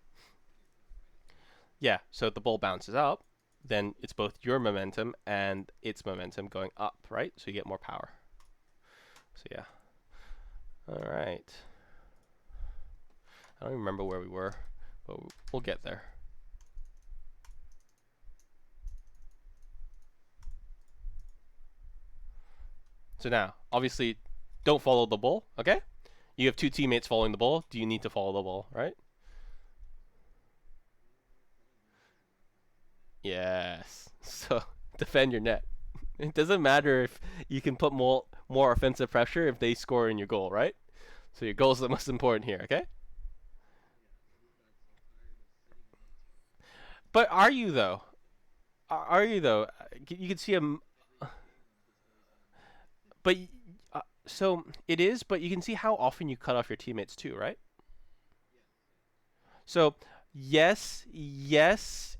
Yeah. So if the ball bounces up, then it's both your momentum and its momentum going up, right? So you get more power. So yeah. All right. I don't remember where we were, but we'll get there. So now, obviously, don't follow the ball, okay? You have two teammates following the ball. Do you need to follow the ball, right? Yes. So defend your net. It doesn't matter if you can put more offensive pressure if they score in your goal, right? So your goal is the most important here, okay? But are you though? Are you though? You can see him, but so it is. But you can see how often you cut off your teammates too, right? So yes, yes,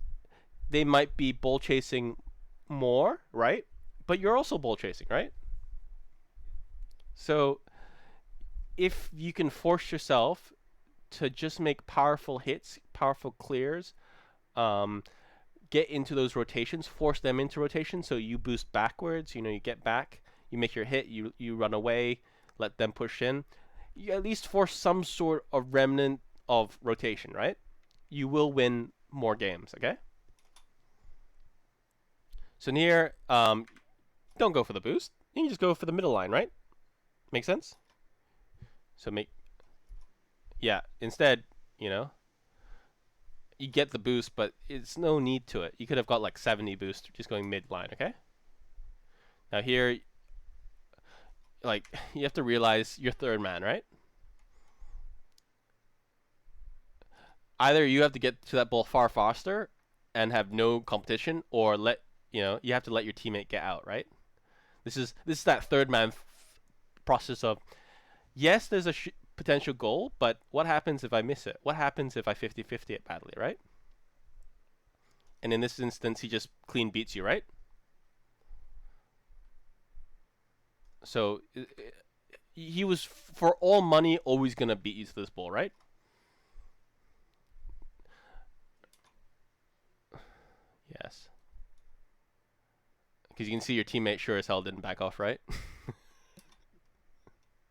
they might be bull chasing more, right? But you're also bull chasing, right? So if you can force yourself to just make powerful hits, powerful clears, um, get into those rotations, force them into rotation, so you boost backwards. You get back, you make your hit, you run away, let them push in. You at least force some sort of remnant of rotation, right? You will win more games. Okay. So near, don't go for the boost. You can just go for the middle line, right? Make sense? So yeah. Instead, you know, you get the boost, but it's no need to it. You could have got like 70 boost just going mid line. Okay. Now here, like you have to realize you're third man, right? Either you have to get to that ball far faster and have no competition, or you have to let your teammate get out, right? This is that third man process of yes, there's a potential goal, but what happens if I miss it? What happens if I 50-50 it badly, right? And in this instance, he just clean beats you, right? So he was for all money always gonna beat you to this ball, right? Yes. Because you can see your teammate sure as hell didn't back off, right?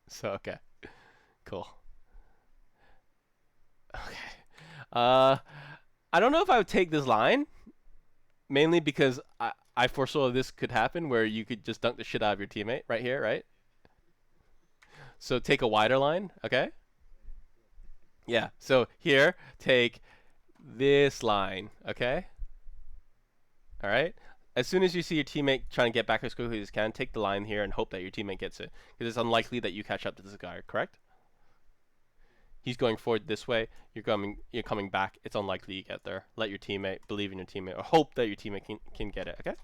So okay, cool. Okay. Uh, I don't know if I would take this line, mainly because I foresaw this could happen where you could just dunk the shit out of your teammate right here, right? So take a wider line, okay? Yeah. So here, take this line, okay? All right. As soon as you see your teammate trying to get back as quickly as you can, take the line here and hope that your teammate gets it, because it's unlikely that you catch up to this guy. Correct? He's going forward this way. You're coming back. It's unlikely you get there. Let your teammate believe in your teammate, or hope that your teammate can get it. Okay.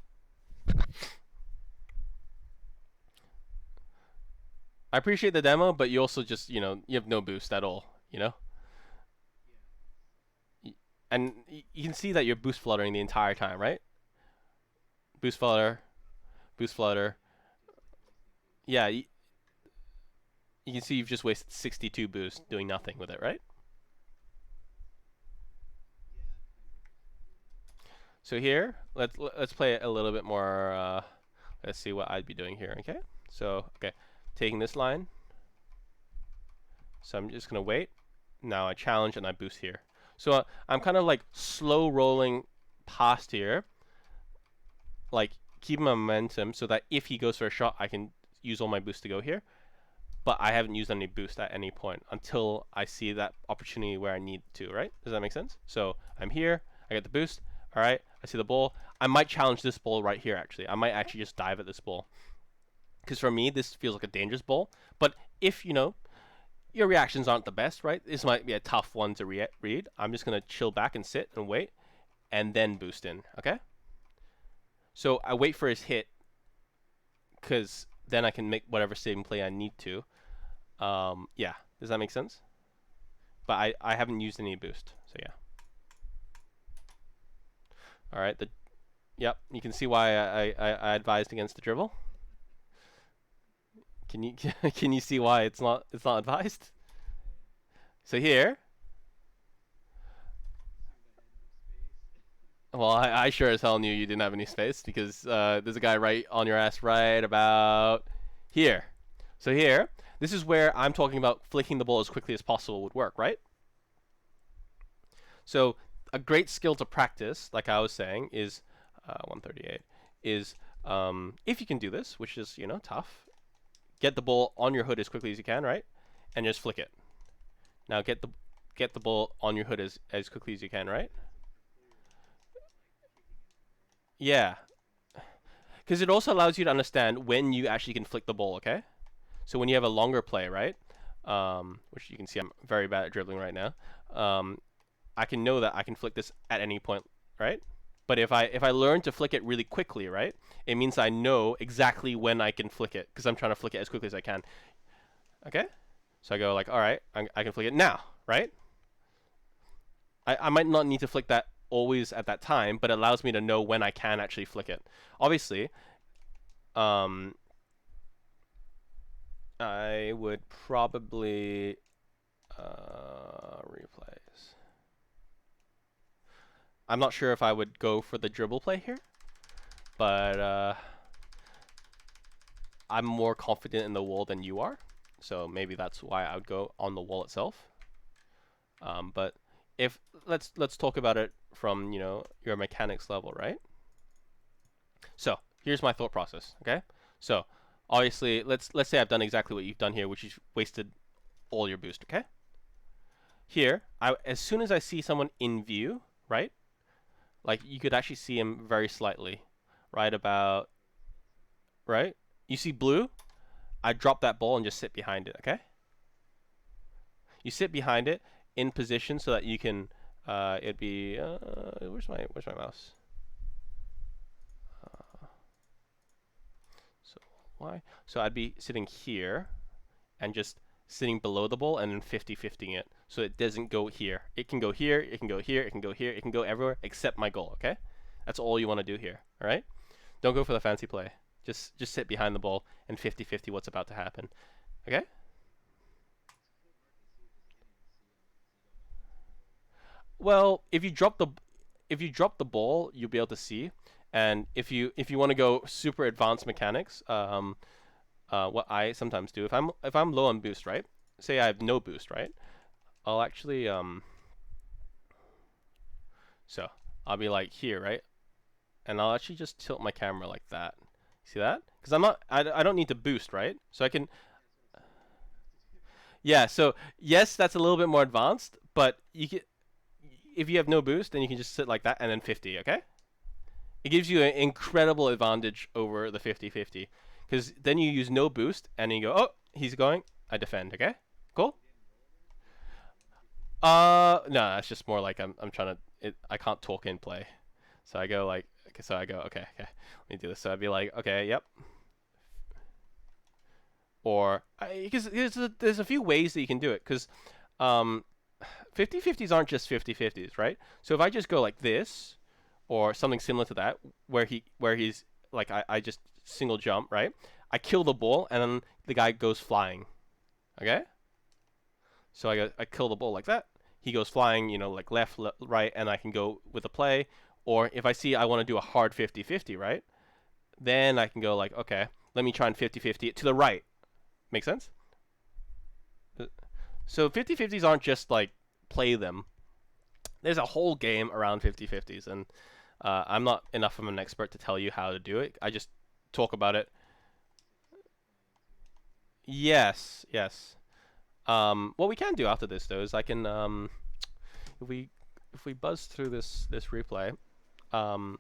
I appreciate the demo, but you also just you have no boost at all. And you can see that you're boost fluttering the entire time, right? Boost flutter, boost flutter. Yeah, you can see you've just wasted 62 boost doing nothing with it, right? So here, let's play it a little bit more. Let's see what I'd be doing here. Okay. So taking this line. So I'm just gonna wait. Now I challenge and I boost here. So I'm kind of like slow rolling past here, like keep my momentum so that if he goes for a shot, I can use all my boost to go here. But I haven't used any boost at any point until I see that opportunity where I need to, right? Does that make sense? So I'm here, I get the boost, all right, I see the ball. I might challenge this ball right here, actually. I might actually just dive at this ball. Because for me, this feels like a dangerous ball. But if, your reactions aren't the best, right? This might be a tough one to read. I'm just going to chill back and sit and wait, and then boost in, okay? So I wait for his hit, because then I can make whatever saving play I need to. Yeah, does that make sense? But I haven't used any boost, so yeah. All right, yep, you can see why I advised against the dribble. Can you can you see why it's not advised? So here, well, I sure as hell knew you didn't have any space, because there's a guy right on your ass right about here. So here, this is where I'm talking about flicking the ball as quickly as possible would work, right? So a great skill to practice, like I was saying, is 138, is if you can do this, which is, tough, get the ball on your hood as quickly as you can, right? And just flick it. Now get the ball on your hood as quickly as you can, right? Yeah. Because it also allows you to understand when you actually can flick the ball, okay? So when you have a longer play, right? Which you can see I'm very bad at dribbling right now. I can know that I can flick this at any point, right? But if I learn to flick it really quickly, right? It means I know exactly when I can flick it, because I'm trying to flick it as quickly as I can. Okay? So I go like, all right, I can flick it now, right? I might not need to flick that always at that time, but it allows me to know when I can actually flick it. Obviously, I would probably replays. I'm not sure if I would go for the dribble play here, but I'm more confident in the wall than you are, so maybe that's why I would go on the wall itself. But if let's talk about it from your mechanics level, right? So here's my thought process. Okay, so obviously let's say I've done exactly what you've done here, which is wasted all your boost. Okay. Here, as soon as I see someone in view, right? Like you could actually see him very slightly, right about, right? You see blue? I drop that ball and just sit behind it. Okay. You sit behind it in position so that you can. It'd be where's my mouse? So why? So I'd be sitting here, and just sitting below the ball and then 50-50-ing it, so it doesn't go here. It can go here, it can go here, it can go here, it can go everywhere except my goal, okay? That's all you want to do here, all right? Don't go for the fancy play. Just sit behind the ball and 50-50 what's about to happen, okay? Well, if you drop the ball, you'll be able to see. And if you want to go super advanced mechanics, what I sometimes do, if I'm low on boost, right? Say I have no boost, right? I'll actually so I'll be like here, right? And I'll actually just tilt my camera like that. See that? Because I don't need to boost, right? So I can, yeah. So yes, that's a little bit more advanced, but you can, if you have no boost, then you can just sit like that and then 50. Okay? It gives you an incredible advantage over the 50-50 because then you use no boost and you go, oh, he's going. I defend. Okay, cool. No, it's just more like I'm trying to. I can't talk in play, so I go like. So I go, okay. Let me do this. So I'd be like, okay, yep. Or because there's a few ways that you can do it because um 50-50s aren't just 50-50s, right? So if I just go like this or something similar to that where he's like I just single jump, right? I kill the ball and then the guy goes flying. Okay? So I kill the ball like that. He goes flying, like left, right, and I can go with a play. Or if I see I want to do a hard 50-50, right? Then I can go like, okay, let me try and 50-50 it to the right. Make sense? So 50-50s aren't just like play them. There's a whole game around 50-50s, and I'm not enough of an expert to tell you how to do it. I just talk about it. Yes, yes. What we can do after this though is I can if we buzz through this replay, um,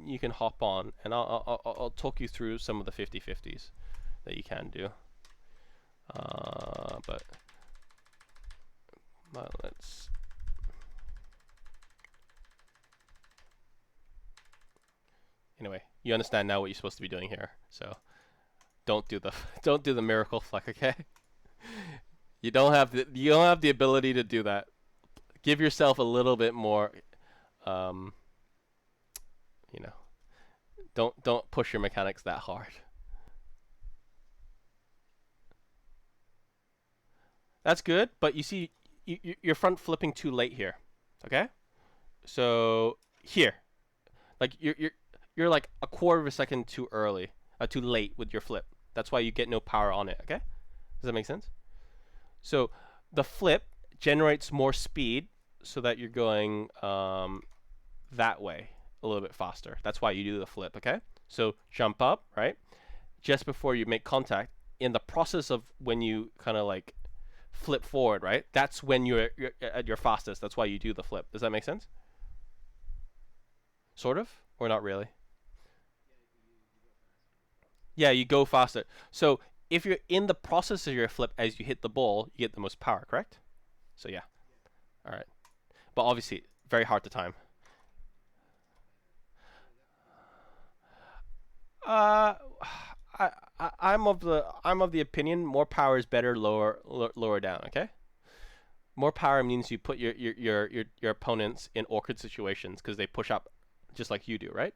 you can hop on and I'll talk you through some of the 50-50s that you can do. But let's. Anyway, you understand now what you're supposed to be doing here. So don't do the don't do the miracle fleck, okay? You don't have the ability to do that. Give yourself a little bit more. Um, you know, don't push your mechanics that hard. That's good, but you see, you're front flipping too late here. Okay, so here, like you're like a quarter of a second too early, too late with your flip. That's why you get no power on it. Okay, does that make sense? So the flip generates more speed, so that you're going that way a little bit faster. That's why you do the flip. Okay, so jump up, right? Just before you make contact, in the process of when you kind of like flip forward, right? That's when you're at your fastest. That's why you do the flip. Does that make sense? Sort of, or not really? Yeah, you go faster. So if you're in the process of your flip as you hit the ball, you get the most power, correct? So yeah. All right. But obviously, very hard to time. Uh, I'm of the opinion more power is better lower down. Okay. More power means you put your opponents in awkward situations because they push up just like you do, right?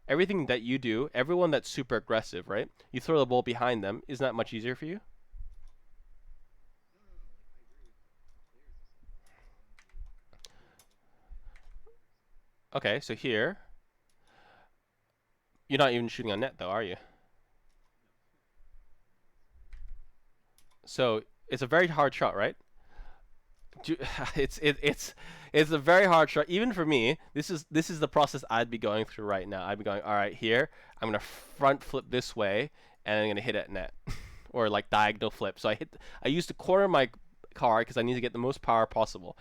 Everything that you do, everyone that's super aggressive, right? You throw the ball behind them. Isn't that much easier for you? Okay, so here, you're not even shooting on net though, are you? So it's a very hard shot, right? It's a very hard shot. Even for me, this is the process I'd be going through right now. I'd be going, all right, here I'm gonna front flip this way, and I'm gonna hit it net, or like diagonal flip. So I used to corner my car because I need to get the most power possible.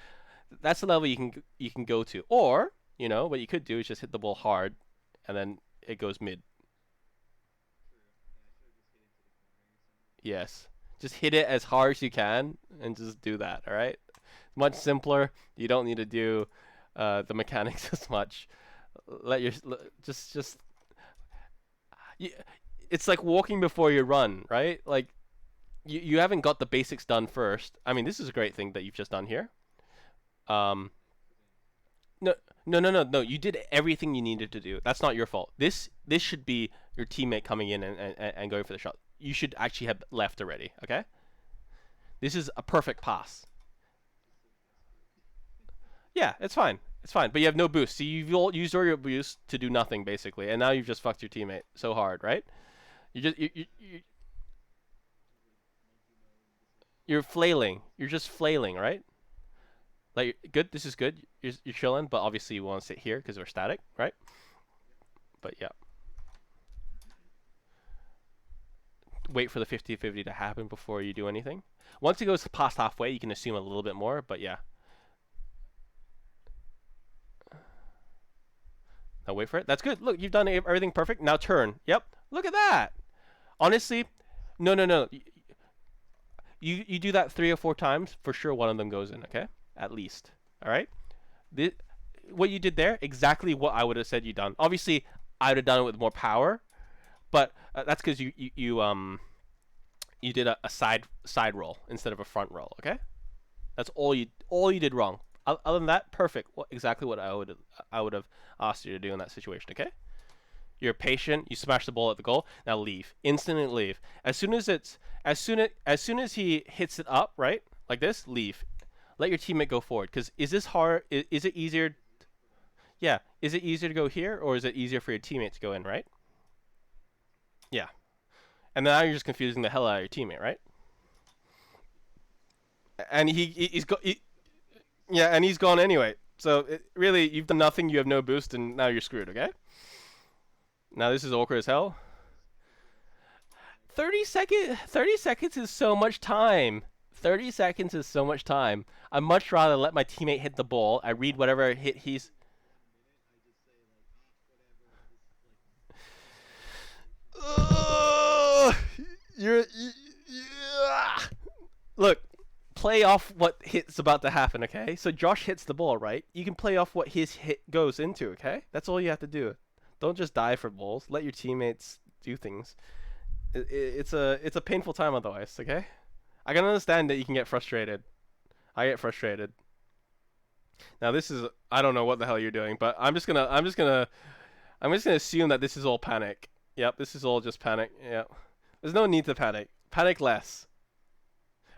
That's the level you can go to. Or what you could do is just hit the ball hard, and then it goes mid. Yes, just hit it as hard as you can, and just do that. All right. Much simpler. You don't need to do the mechanics as much. Let your just you, it's like walking before you run, right? Like you haven't got the basics done first. I mean, this is a great thing that you've just done here. Um, no, no. You did everything you needed to do. That's not your fault. This should be your teammate coming in and going for the shot. You should actually have left already. Okay. This is a perfect pass. Yeah, it's fine. It's fine. But you have no boost. So you've all used all your boost to do nothing basically, and now you've just fucked your teammate so hard, right? You just you're flailing. You're just flailing, right? Like good. This is good. You're chilling, but obviously you want to sit here because we're static, right? But yeah, wait for the 50-50 to happen before you do anything. Once it goes past halfway, you can assume a little bit more. But yeah, Now wait for it. That's good. Look, you've done everything perfect. Now turn. Yep. Look at that. Honestly, no, no, no. You do that 3 or 4 times, for sure one of them goes in, okay? At least. All right? This, what you did there, exactly what I would have said you done. Obviously, I would have done it with more power, but that's because you did a side roll instead of a front roll, okay? That's all you did wrong. Other than that, perfect. Exactly what I would have asked you to do in that situation, okay? You're patient. You smash the ball at the goal. Now leave. Instantly leave. As soon as he hits it up, right, like this, leave. Let your teammate go forward. Because is this hard? Is it easier? Yeah. Is it easier to go here, or is it easier for your teammate to go in, right? Yeah. And now you're just confusing the hell out of your teammate, right? And yeah, and he's gone anyway. So really, you've done nothing. You have no boost, and now you're screwed. Okay. Now this is awkward as hell. 30 seconds is so much time. 30 seconds is so much time. I'd much rather let my teammate hit the ball. I read whatever hit he's. Ugh, yeah. Look, play off what hit's about to happen, okay? So Josh hits the ball, right? You can play off what his hit goes into, okay? That's all you have to do. Don't just die for balls. Let your teammates do things. It's a painful time otherwise, okay? I can understand that you can get frustrated. I get frustrated. Now this is I don't know what the hell you're doing, but I'm just gonna assume that this is all panic. Yep, this is all just panic. Yep. There's no need to panic. Panic less.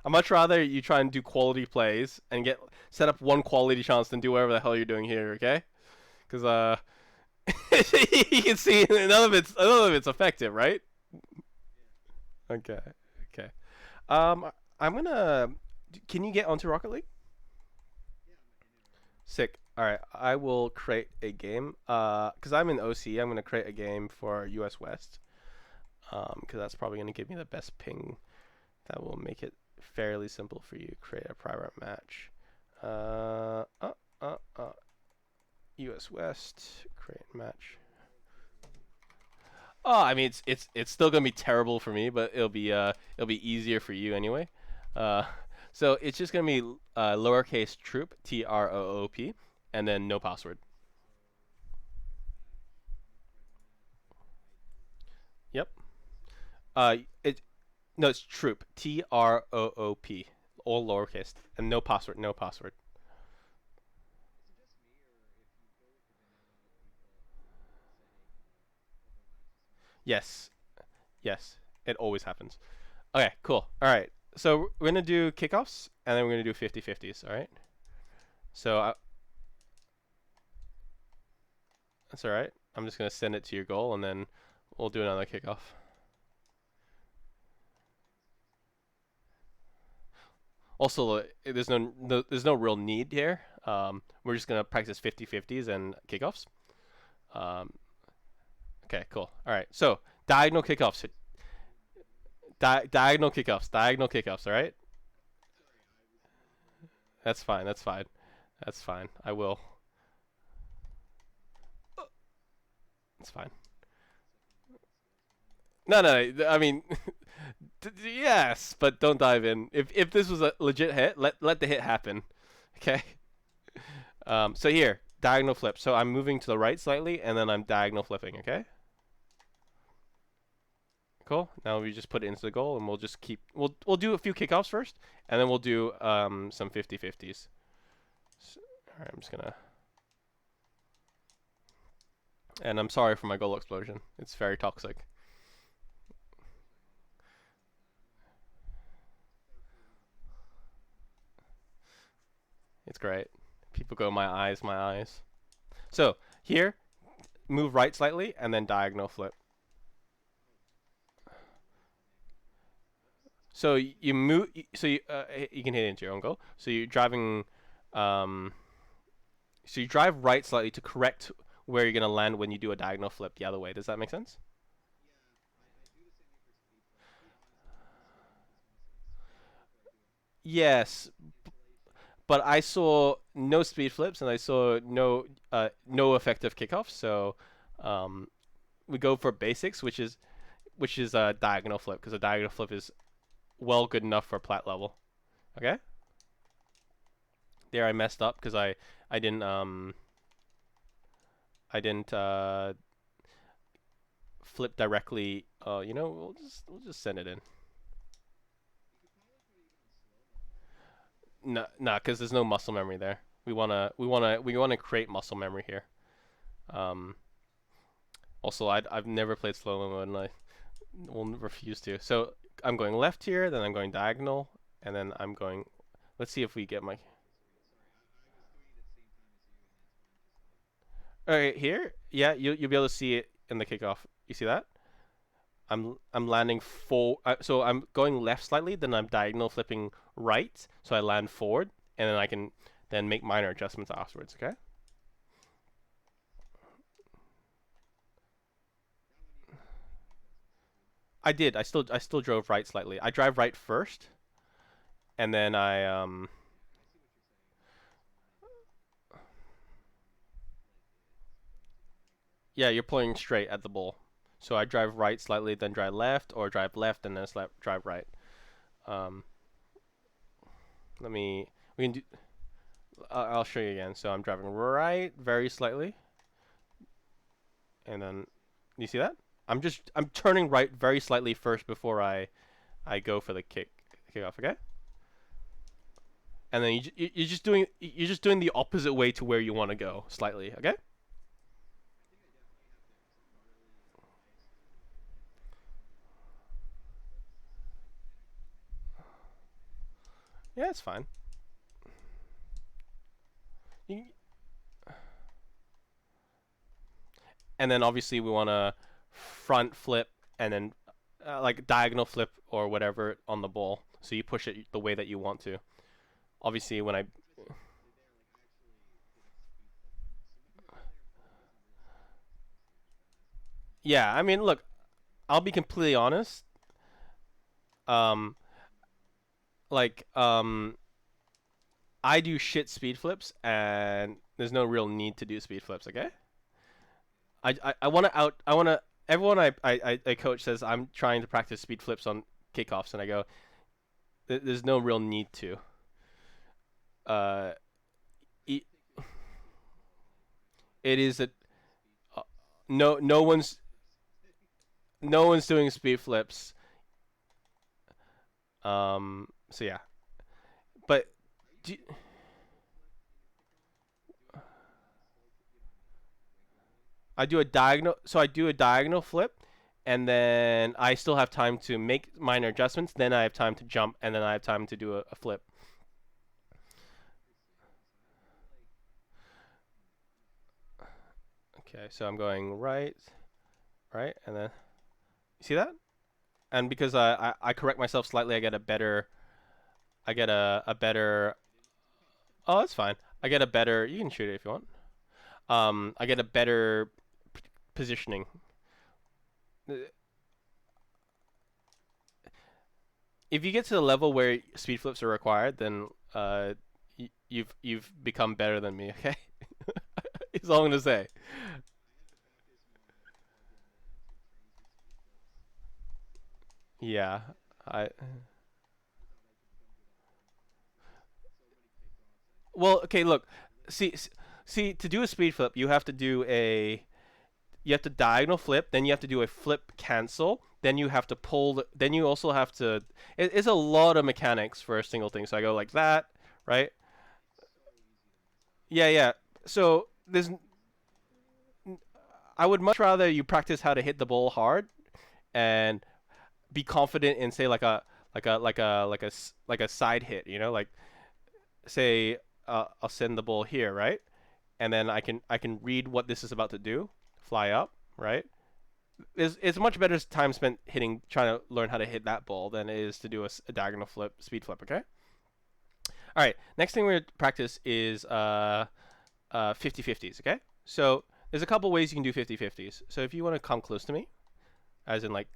I'd much rather you try and do quality plays and get set up one quality chance than do whatever the hell you're doing here, okay? Because you can see none of it's effective, right? Okay, okay. I'm gonna. Can you get onto Rocket League? Sick. All right, I will create a game. Cause I'm in OC, I'm gonna create a game for US West. Cause that's probably gonna give me the best ping. That will make it fairly simple for you. Create a private match. Uh, uh, US West. Create match. Oh, I mean it's still gonna be terrible for me, but it'll be easier for you anyway. Uh, so it's just gonna be lowercase troop TROOP, and then no password. Yep. It no, it's troop TROOP, all lowercase, and no password. No password. Yes, yes, it always happens. Okay, cool. All right. So we're gonna do kickoffs, and then we're gonna do 50-50s. All right. So that's all right. I'm just gonna send it to your goal, and then we'll do another kickoff. Also, there's no real need here. We're just gonna practice 50-50s and kickoffs. Um, okay, cool. All right. So diagonal kickoffs. Diagonal kickoffs. Diagonal kickoffs. All right. That's fine. That's fine. That's fine. I will. It's fine. No, no. I mean, yes, but don't dive in. If this was a legit hit, let the hit happen. Okay. So here, diagonal flip. So I'm moving to the right slightly, and then I'm diagonal flipping. Okay. Cool. Now we just put it into the goal, and we'll just keep. We'll do a few kickoffs first, and then we'll do some 50-50s. So, all right. I'm just gonna. And I'm sorry for my goal explosion. It's very toxic. It's great. People go, my eyes, my eyes. So here, move right slightly, and then diagonal flip. So you move. So you can hit into your own goal. So you're driving. Um, so you drive right slightly to correct where you're gonna land when you do a diagonal flip the other way. Does that make sense? Yes, but I saw no speed flips and I saw no effective kickoffs. So um, we go for basics, which is a diagonal flip because a diagonal flip is well good enough for plat level. Okay. There I messed up because I didn't flip directly. We'll just send it in. No, nah, because there's no muscle memory there. We wanna create muscle memory here. Um, Also, I've never played slow mo mode, and I will refuse to. So I'm going left here, then I'm going diagonal, and then I'm going. Let's see if we get my. Okay, here, yeah, you'll be able to see it in the kickoff. You see that? I'm landing full. So I'm going left slightly, then I'm diagonal flipping right, so I land forward, and then I can then make minor adjustments afterwards. Okay. I did. I still drove right slightly. I drive right first, and then I. Yeah, you're pulling straight at the bull. So I drive right slightly, then drive left, or drive left and then drive right. Um, let me. We can do. I'll show you again. So I'm driving right very slightly, and then you see that? I'm turning right very slightly first before I go for the kickoff. Okay. And then you're just doing the opposite way to where you want to go slightly. Okay. Yeah, it's fine. You, and then obviously we want to front flip and then like diagonal flip or whatever on the ball. So you push it the way that you want to. Obviously, when I yeah, I mean, look, I'll be completely honest. Um, like I do shit speed flips, and there's no real need to do speed flips. Okay, I want to out. I want to. Everyone I coach says I'm trying to practice speed flips on kickoffs, and I go, there's no real need to. Uh, it, it is a uh, no one's doing speed flips. So yeah, but do, I do a diagonal. So I do a diagonal flip, and then I still have time to make minor adjustments. Then I have time to jump, and then I have time to do a flip. Okay, so I'm going right, right, and then you see that? And because I correct myself slightly, I get a better. I get a better. Oh, that's fine. I get a better. You can shoot it if you want. I get a better positioning. If you get to the level where speed flips are required, then you've become better than me. Okay, is all I'm gonna say. Yeah, I. Well, okay. Look, see, see. To do a speed flip, you have to diagonal flip, then you have to do a flip cancel, then you have to pull. Then you also have to. It's a lot of mechanics for a single thing. So I go like that, right? Yeah, yeah. So there's. I would much rather you practice how to hit the ball hard and be confident in say like a side hit. Like say I'll send the ball here, right? And then I can read what this is about to do, fly up, right? It's much better time spent trying to learn how to hit that ball than it is to do a diagonal flip, speed flip. Okay. All right. Next thing we're gonna practice is 50-50s. Okay. So there's a couple ways you can do 50-50s. So if you want to come close to me, as in like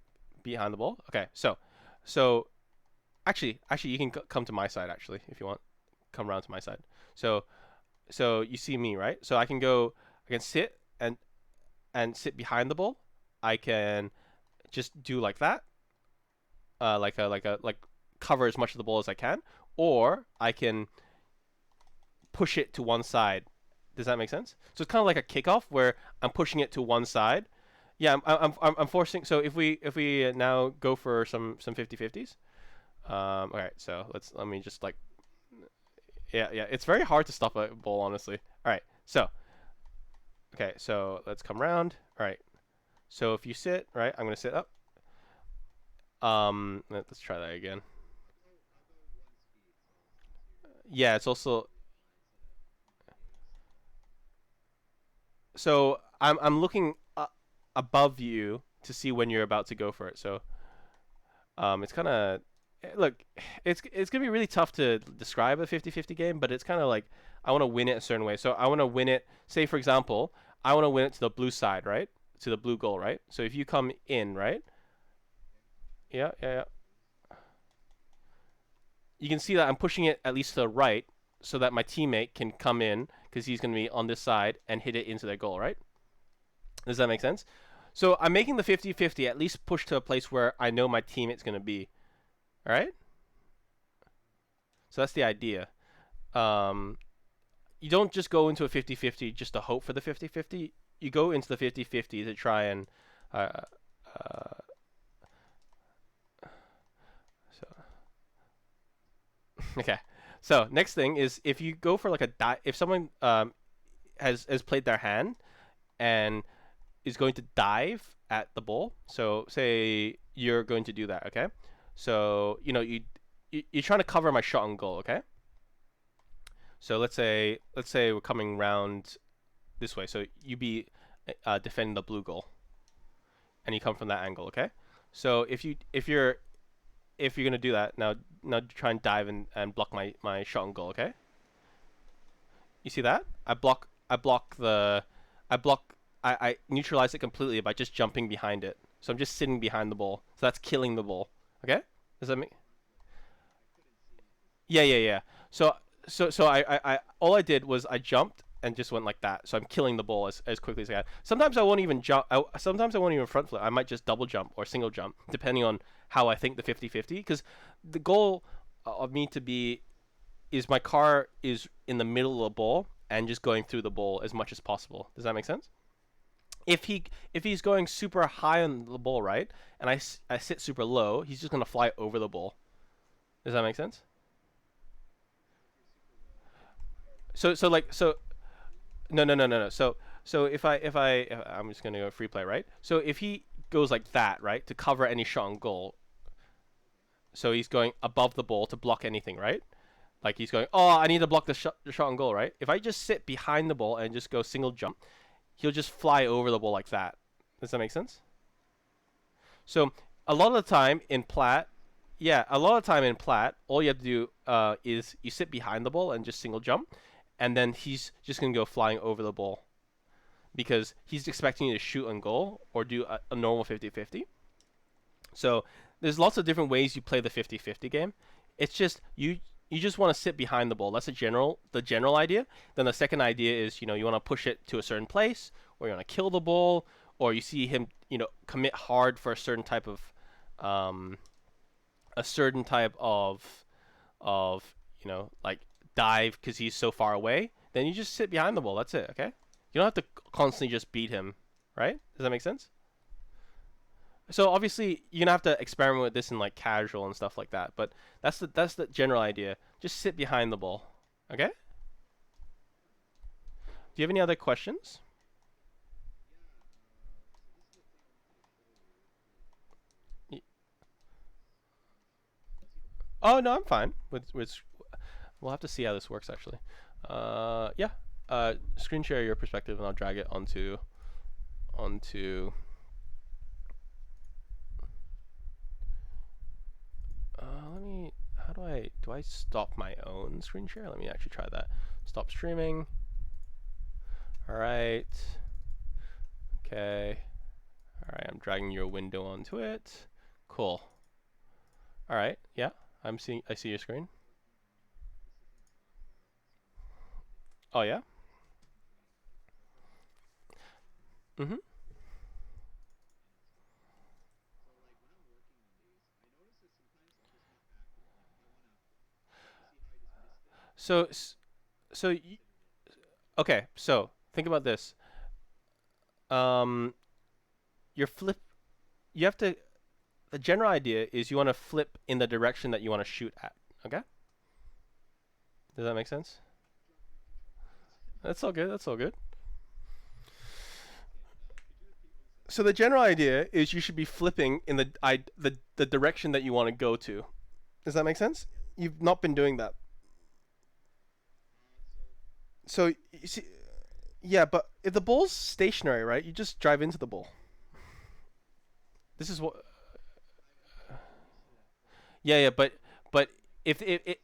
behind the ball. Okay. So actually you can come to my side actually if you want. come around to my side. So you see me, right? So I can go, I can sit and sit behind the ball. I can just do like that, like cover as much of the ball as I can, or I can push it to one side. Does that make sense? So it's kind of like a kickoff where I'm pushing it to one side. Yeah, I'm forcing. So if we now go for some 50-50s. All right, so let me just like, yeah. It's very hard to stop a ball, honestly. All right, so okay, so let's come around. All right, so if you sit, right, I'm gonna sit up. Let's try that again. Yeah, it's also, so I'm looking above you to see when you're about to go for it. So it's kind of, look, it's gonna be really tough to describe a 50-50 game, but it's kind of like I want to win it a certain way. So I want to win it. Say for example, I want to win it to the blue side, right? To the blue goal, right? So if you come in, right? Yeah. You can see that I'm pushing it at least to the right, so that my teammate can come in because he's gonna be on this side and hit it into their goal, right? Does that make sense? So I'm making the 50-50 at least push to a place where I know my teammate's gonna be. All right. So that's the idea. Um, you don't just go into a 50-50 just to hope for the 50-50. You go into the 50-50 to try and uh, uh, so okay. So next thing is if you go for like if someone has played their hand and is going to dive at the ball. So say you're going to do that, okay? So you're trying to cover my shot on goal, okay? So let's say we're coming round this way. So you be defending the blue goal, and you come from that angle, okay? So if you're gonna do that now try and dive and block my shot on goal, okay? You see that? I neutralize it completely by just jumping behind it. So I'm just sitting behind the ball. So that's killing the ball. Okay? Does that make? Yeah. So I all I did was I jumped and just went like that. So I'm killing the ball as quickly as I can. Sometimes I won't even jump. Sometimes I won't even front flip. I might just double jump or single jump, depending on how I think the 50-50. Because the goal of me to be is my car is in the middle of the ball and just going through the ball as much as possible. Does that make sense? If he's going super high on the ball, right, and I sit super low, he's just gonna fly over the ball. Does that make sense? So no. So if I'm just gonna go free play, right? So if he goes like that, right, to cover any shot on goal, so he's going above the ball to block anything, right? Like he's going, oh, I need to block the shot on goal, right? If I just sit behind the ball and just go single jump, he'll just fly over the ball like that. Does that make sense? So a lot of the time in Plat, yeah, a lot of the time in Plat, all you have to do is you sit behind the ball and just single jump, and then he's just gonna go flying over the ball because he's expecting you to shoot on goal or do a normal 50-50. So there's lots of different ways you play the 50-50 game. It's just you just want to sit behind the ball. That's the general idea. Then the second idea is you want to push it to a certain place, or you want to kill the ball, or you see him commit hard for um, a certain type of like dive because he's so far away. Then you just sit behind the ball. That's it. Okay. You don't have to constantly just beat him, right? Does that make sense? So obviously you're gonna have to experiment with this in like casual and stuff like that. But that's the general idea. Just sit behind the ball. Okay? Do you have any other questions? Oh no, I'm fine. We'll have to see how this works actually. Yeah. Screen share your perspective and I'll drag it onto. Let me. How do I stop my own screen share? Let me actually try that. Stop streaming. All right. Okay. All right. I'm dragging your window onto it. Cool. All right. Yeah. I see your screen. Oh yeah. Mhm. So so okay. So think about this. Um, your flip. You have to. The general idea is you want to flip in the direction that you want to shoot at. Okay. Does that make sense? That's all good. That's all good. So the general idea is you should be flipping in the direction that you want to go to. Does that make sense? You've not been doing that. So you see, yeah, but if the ball's stationary, right, you just drive into the ball. This is what. Yeah, yeah, but if it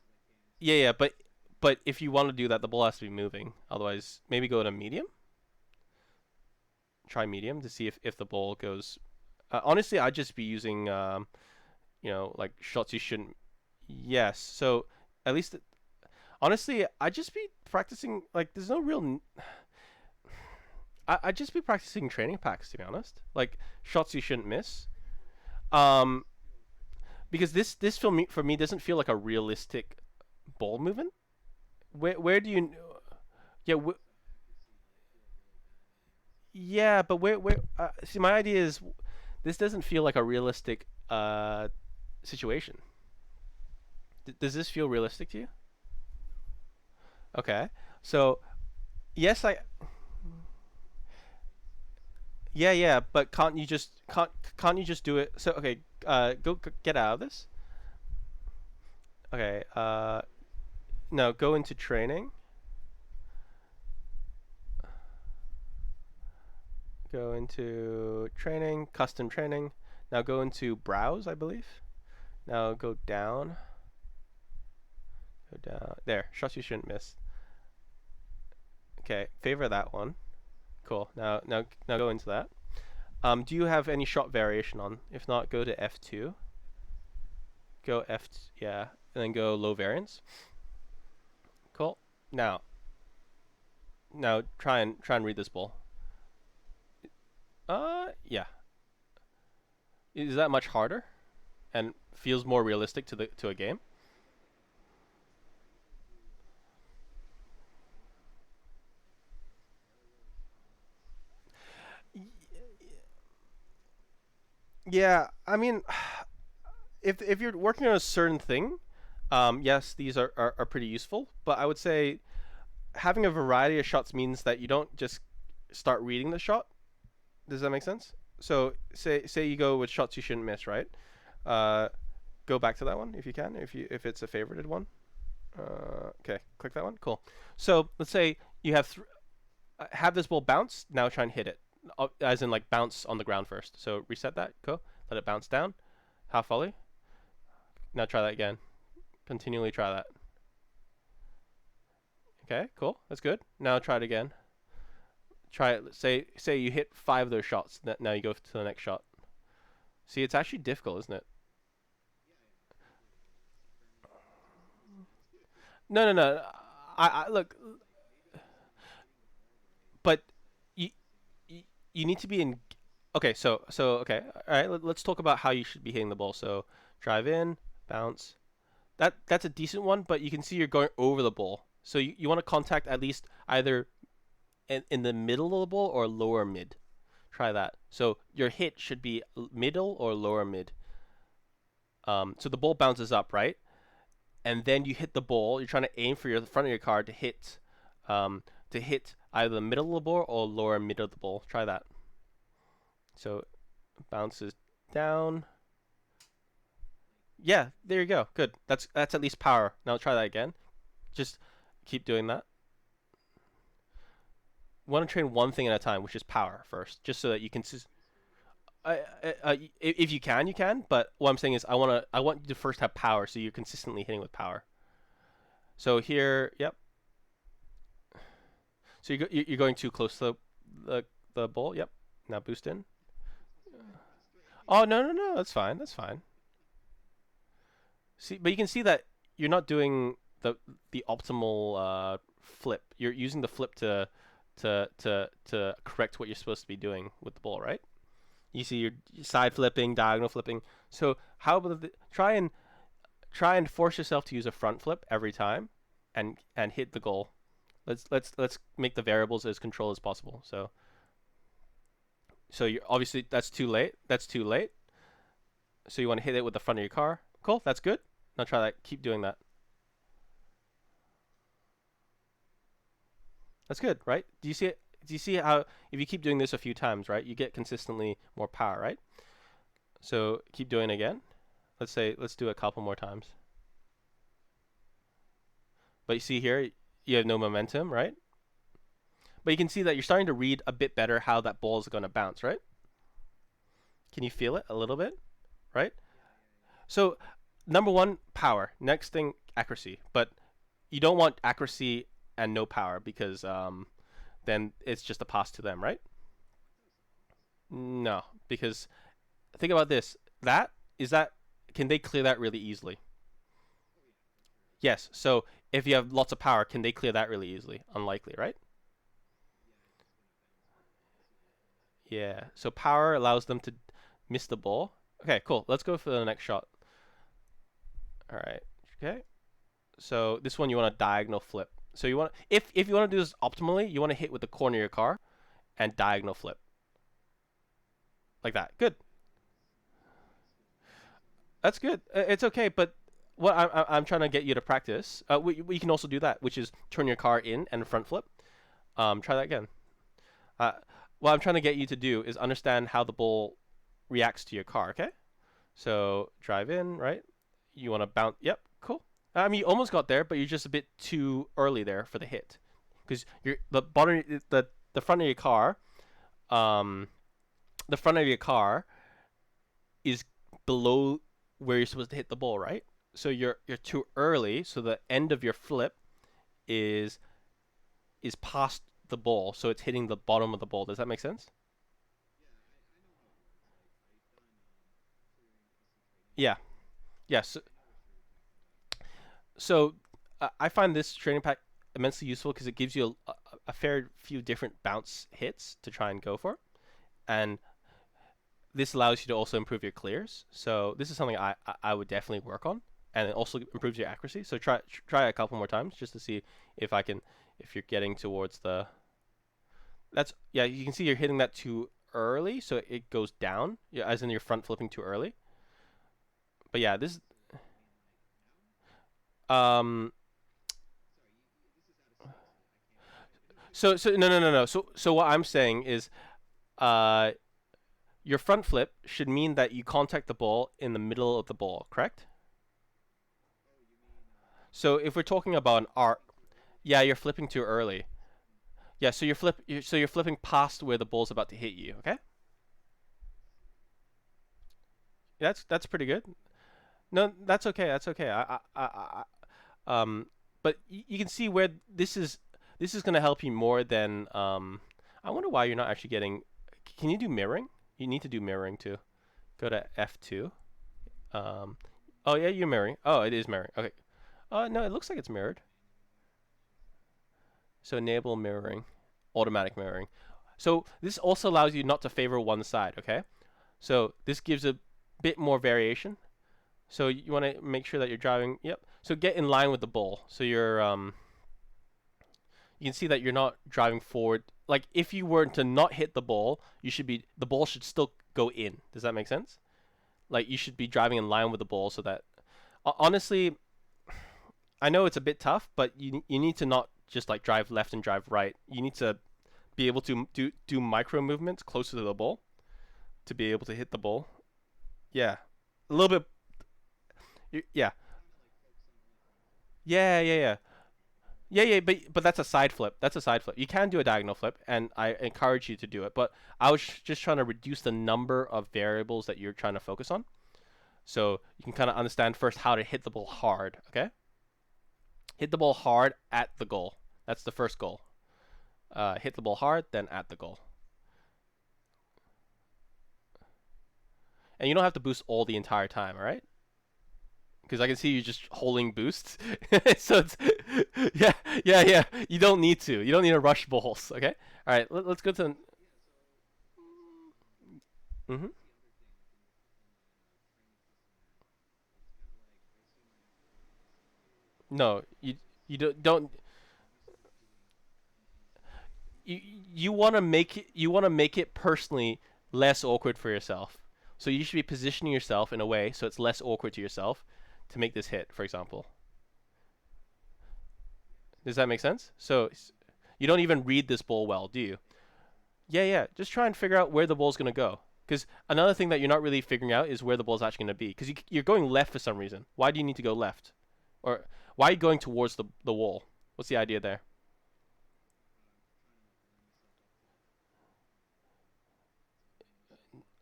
yeah, yeah, but if you want to do that, the ball has to be moving. Otherwise, maybe go to medium. Try medium to see if the ball goes. Honestly, I'd just be using like shots you shouldn't. Yes, so at least honestly, I'd just be practicing. Like, there's no real. I'd just be practicing training packs to be honest. Like shots you shouldn't miss. Um, because this for me doesn't feel like a realistic ball movement. Where do you? Yeah, yeah, but where? See, my idea is this doesn't feel like a realistic situation. Does this feel realistic to you? Okay, so yes, I yeah, yeah, but can't you just do it? So okay, go get out of this. Okay, no, go into training. Go into training, custom training. Now go into browse, I believe. Now go down. Go down. There, shots you shouldn't miss. Okay, favor that one. Cool. Now go into that. Do you have any shot variation on? If not, go to F2. Go F, yeah, and then go low variance. Cool. Now, try and read this ball. Yeah. Is that much harder and feels more realistic to a game? Yeah, I mean, if you're working on a certain thing, yes, these are pretty useful. But I would say having a variety of shots means that you don't just start reading the shot. Does that make sense? So say you go with shots you shouldn't miss, right? Uh, go back to that one if you can, if it's a favorited one. Okay, click that one. Cool. So let's say you have this ball bounce. Now try and hit it, as in like bounce on the ground first. So reset that. Go. Let it bounce down. Half volley. Now try that again. Continually try that. Okay, cool. That's good. Now try it again. Try it. Say you hit 5 of those shots. Now you go to the next shot. See, it's actually difficult, isn't it? No, no, no. I look, but you you need to be in. Okay, okay. All right. Let's talk about how you should be hitting the ball. So drive in, bounce. That's a decent one, but you can see you're going over the ball. So you want to contact at least either in the middle of the ball or lower mid. Try that. So your hit should be middle or lower mid. So the ball bounces up, right? And then you hit the ball. You're trying to aim for the front of your card to hit either the middle of the ball or lower mid of the ball. Try that. So bounces down. Yeah, there you go. Good. That's at least power. Now try that again. Just keep doing that. Want to train one thing at a time, which is power first, just so that you can. If you can, you can. But what I'm saying is, I want you to first have power, so you're consistently hitting with power. So here, yep. So you're going too close to the ball. Yep. Now boost in. Oh no no no, that's fine. That's fine. See, but you can see that you're not doing the optimal flip. You're using the flip to correct what you're supposed to be doing with the ball, right? You see you're side flipping, diagonal flipping. So how about try and force yourself to use a front flip every time, and hit the goal. Let's make the variables as controlled as possible. So you obviously that's too late. That's too late. So you want to hit it with the front of your car. Cool, that's good. Now try that. Keep doing that. That's good, right? Do you see it? Do you see how if you keep doing this a few times, right, you get consistently more power, right? So keep doing it again. Let's do it a couple more times. But you see here, you have no momentum, right? But you can see that you're starting to read a bit better how that ball is going to bounce, right? Can you feel it a little bit, right? So number one, power. Next thing, accuracy. But you don't want accuracy and no power because then it's just a pass to them, right? No, because think about this. That is that. Can they clear that really easily? Yes. So if you have lots of power, can they clear that really easily? Unlikely, right? Yeah. So power allows them to miss the ball. Okay, cool. Let's go for the next shot. All right. Okay. So this one you want a diagonal flip. So you want if you want to do this optimally, you want to hit with the corner of your car and diagonal flip like that. Good. That's good. It's okay, but what I'm trying to get you to practice. We can also do that, which is turn your car in and front flip. Try that again. Uh, what I'm trying to get you to do is understand how the ball reacts to your car. Okay. So drive in, right? You want to bounce. Yep. Cool. I mean, you almost got there, but you're just a bit too early there for the hit, because you're the bottom, the front of your car, um, the front of your car is below where you're supposed to hit the ball, right? So you're too early. So the end of your flip is is past the ball, so it's hitting the bottom of the ball. Does that make sense? Yeah. Yes. So I find this training pack immensely useful because it gives you a fair few different bounce hits to try and go for, and this allows you to also improve your clears. So this is something I would definitely work on, and it also improves your accuracy. So try a couple more times just to see if I can if you're getting towards the that's yeah you can see you're hitting that too early, so it goes down. Yeah, as in your front flipping too early. But yeah, this um so no. So what I'm saying is uh your front flip should mean that you contact the ball in the middle of the ball, correct? So if we're talking about an arc, yeah, you're flipping too early. Yeah, so so you're flipping past where the ball's about to hit you. Okay, that's pretty good. No, that's okay. That's okay. Um, but you can see where this is gonna help you more than I wonder why you're not actually getting. Can you do mirroring? You need to do mirroring too. Go to F2. Um, oh yeah, you're mirroring. Oh, it is mirroring. Okay. No, it looks like it's mirrored. So enable mirroring, automatic mirroring. So this also allows you not to favor one side. Okay. So this gives a bit more variation. So you want to make sure that you're driving. Yep. So get in line with the ball. So you can see that you're not driving forward. Like if you were to not hit the ball, the ball should still go in. Does that make sense? Like you should be driving in line with the ball so that honestly, I know it's a bit tough, but you need to not just like drive left and drive right. You need to be able to do micro movements closer to the ball to be able to hit the ball. Yeah, a little bit. Yeah, yeah. But that's a side flip. That's a side flip. You can do a diagonal flip, and I encourage you to do it. But I was just trying to reduce the number of variables that you're trying to focus on, so you can kind of understand first how to hit the ball hard. Okay, hit the ball hard at the goal. That's the first goal. Hit the ball hard, then at the goal. And you don't have to boost all the entire time. All right. Because I can see you just holding boosts. So it's yeah, yeah, yeah. You don't need to. You don't need to rush balls. Okay. All right. Let's go to. Mm-hmm. No, you don't you want to make it personally less awkward for yourself. So you should be positioning yourself in a way so it's less awkward to yourself to make this hit, for example. Does that make sense? So you don't even read this ball well, do you? Yeah, yeah. Just try and figure out where the ball's going to go. Because another thing that you're not really figuring out is where the ball's actually going to be. Because you're going left for some reason. Why do you need to go left? Or why are you going towards the wall? What's the idea there?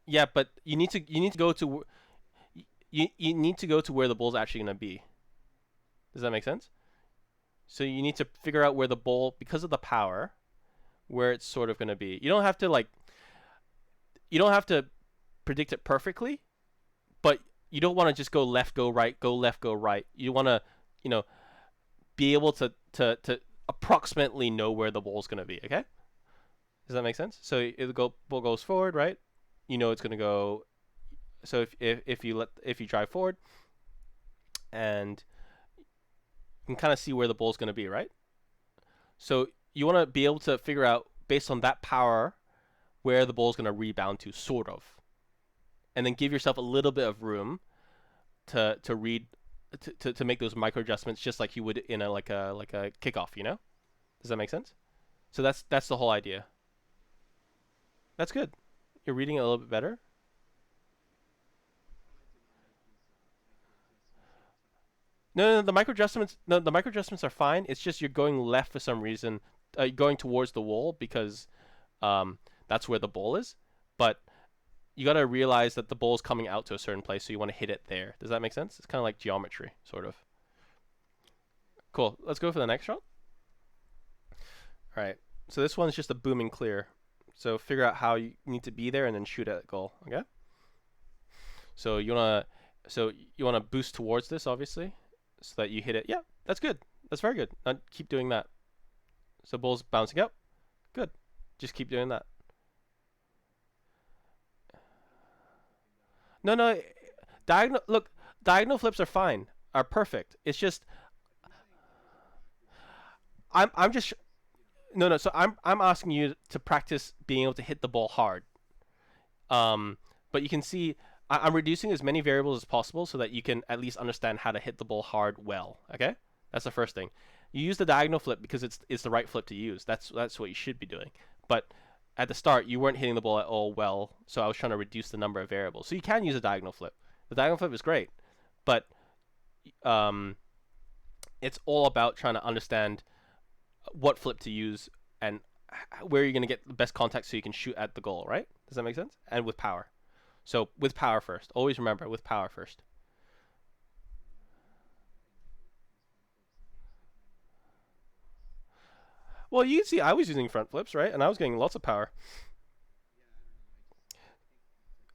Yeah, but you need to go to you need to go to where the ball's actually going to be. Does that make sense? So you need to figure out where the ball, because of the power, where it's sort of going to be. You don't have to predict it perfectly, but you don't want to just go left, go right, go left, go right. You want to, you know, be able to approximately know where the ball's going to be. Okay, does that make sense? So if the ball goes forward, right? You know it's going to go. So if you drive forward, and you can kind of see where the ball's going to be, right? So you want to be able to figure out based on that power where the ball's going to rebound to, sort of, and then give yourself a little bit of room to read to make those micro adjustments, just like you would in a like a kickoff. You know? Does that make sense? So that's the whole idea. That's good. You're reading it a little bit better. No, the micro adjustments. No, the micro adjustments are fine. It's just you're going left for some reason, going towards the wall because that's where the ball is. But you got to realize that the ball is coming out to a certain place, so you want to hit it there. Does that make sense? It's kind of like geometry, sort of. Cool. Let's go for the next shot. All right. So this one's just a booming clear. So figure out how you need to be there and then shoot at goal. Okay. So you wanna boost towards this, obviously, so that you hit it. Yeah, that's good. That's very good. Now keep doing that. So ball's bouncing up. Good. Just keep doing that. No, no. Diagonal. Look, diagonal flips are fine. Are perfect. It's just I'm just no, no. So I'm asking you to practice being able to hit the ball hard. But you can see I'm reducing as many variables as possible so that you can at least understand how to hit the ball hard well. Okay, that's the first thing. You use the diagonal flip because it's the right flip to use. That's what you should be doing. But at the start, you weren't hitting the ball at all well, so I was trying to reduce the number of variables. So you can use a diagonal flip. The diagonal flip is great, but um, it's all about trying to understand what flip to use and where you're going to get the best contact so you can shoot at the goal, right? Does that make sense? And with power. So with power first. Always remember with power first. Well, you can see I was using front flips, right? And I was getting lots of power.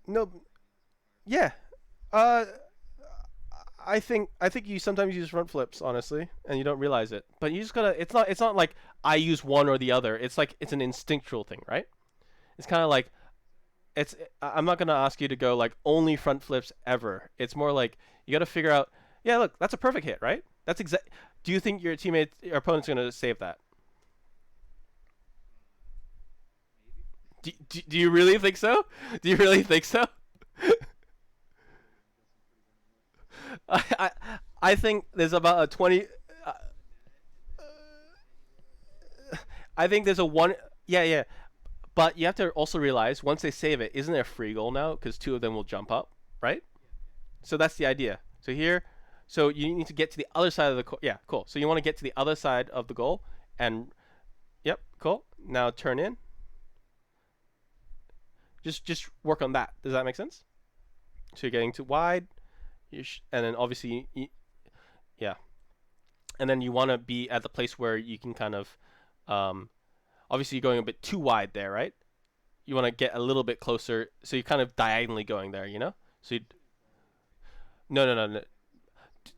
No, yeah. Uh, I think you sometimes use front flips, honestly, and you don't realize it. But you just gotta. It's not like I use one or the other. It's like it's an instinctual thing, right? It's kind of like it's. I'm not gonna ask you to go like only front flips ever. It's more like you gotta figure out. Yeah, look, that's a perfect hit, right? That's exact. Do you think your opponent's gonna save that? Do you really think so? Do you really think so? I I think there's about a 20. Uh, I think there's a one. Yeah, yeah. But you have to also realize once they save it, isn't there a free goal now? Because two of them will jump up, right? So that's the idea. So here, so you need to get to the other side of the yeah, cool. So you want to get to the other side of the goal, and yep, cool. Now turn in. Just work on that. Does that make sense? So you're getting too wide, and then obviously, yeah, and then you want to be at the place where you can kind of, um, obviously you're going a bit too wide there, right? You want to get a little bit closer, so you're kind of diagonally going there, you know? So you, no, no, no, no.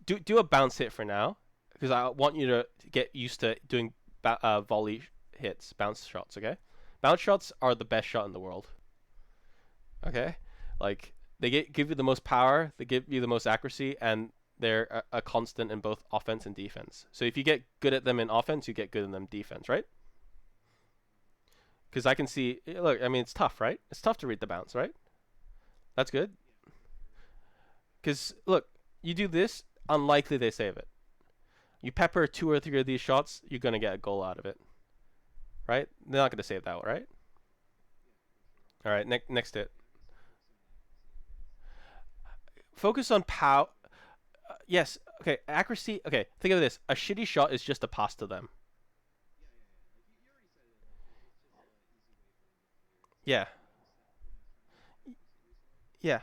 do a bounce hit for now, because I want you to get used to doing volley hits, bounce shots. Okay, bounce shots are the best shot in the world. Okay, like give you the most power, they give you the most accuracy, and they're a constant in both offense and defense. So if you get good at them in offense, you get good in them defense, right? Because I can see, look, I mean, it's tough, right? It's tough to read the bounce, right? That's good. Because look, you do this, unlikely they save it. You pepper two or three of these shots, you're gonna get a goal out of it, right? They're not gonna save that, right? All right, next hit. Focus on pow. Yes. Okay. Accuracy. Okay. Think of this. A shitty shot is just a pass to them. Yeah. Yeah.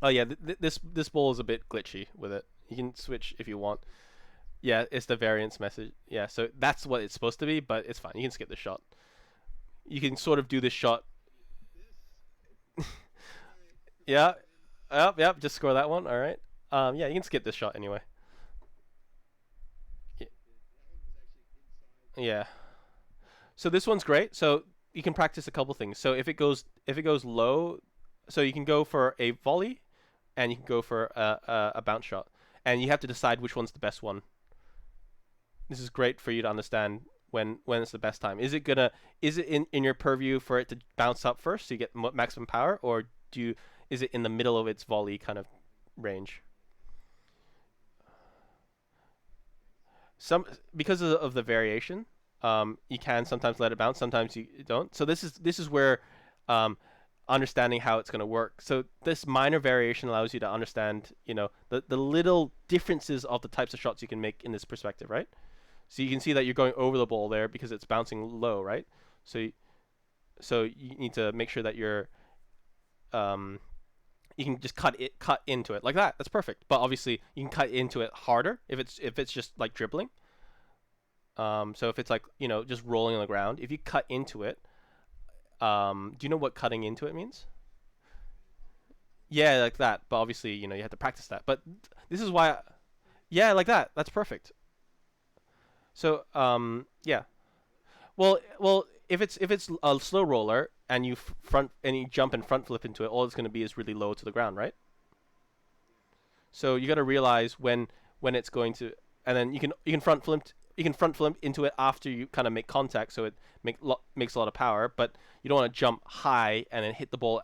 Oh yeah. This ball is a bit glitchy with it. You can switch if you want. Yeah, it's the variance message. Yeah, so that's what it's supposed to be, but it's fine. You can skip the shot. You can sort of do this shot. Yeah. Yep. Yep. Just score that one. All right. Yeah, you can skip this shot anyway. Yeah. So this one's great. So you can practice a couple things. So if it goes low, so you can go for a volley, and you can go for a bounce shot, and you have to decide which one's the best one. This is great for you to understand when it's the best time. Is it in your purview for it to bounce up first so you get maximum power, or is it in the middle of its volley kind of range? Some because of the variation, you can sometimes let it bounce, sometimes you don't. So this is where understanding how it's going to work. So this minor variation allows you to understand, the little differences of the types of shots you can make in this perspective, right? So you can see that you're going over the ball there because it's bouncing low, right? So you need to make sure that um, you can just cut into it like that. That's perfect. But obviously you can cut into it harder if it's just like dribbling. So if it's like just rolling on the ground, if you cut into it, do you know what cutting into it means? Yeah, like that. But obviously you have to practice that. But this is why, yeah, like that. That's perfect. So yeah. Well, if it's a slow roller and you jump and front flip into it, all it's going to be is really low to the ground, right? So you got to realize when it's going to, and then you can front flip into it after you kind of make contact, so it makes a lot of power. But you don't want to jump high and then hit the ball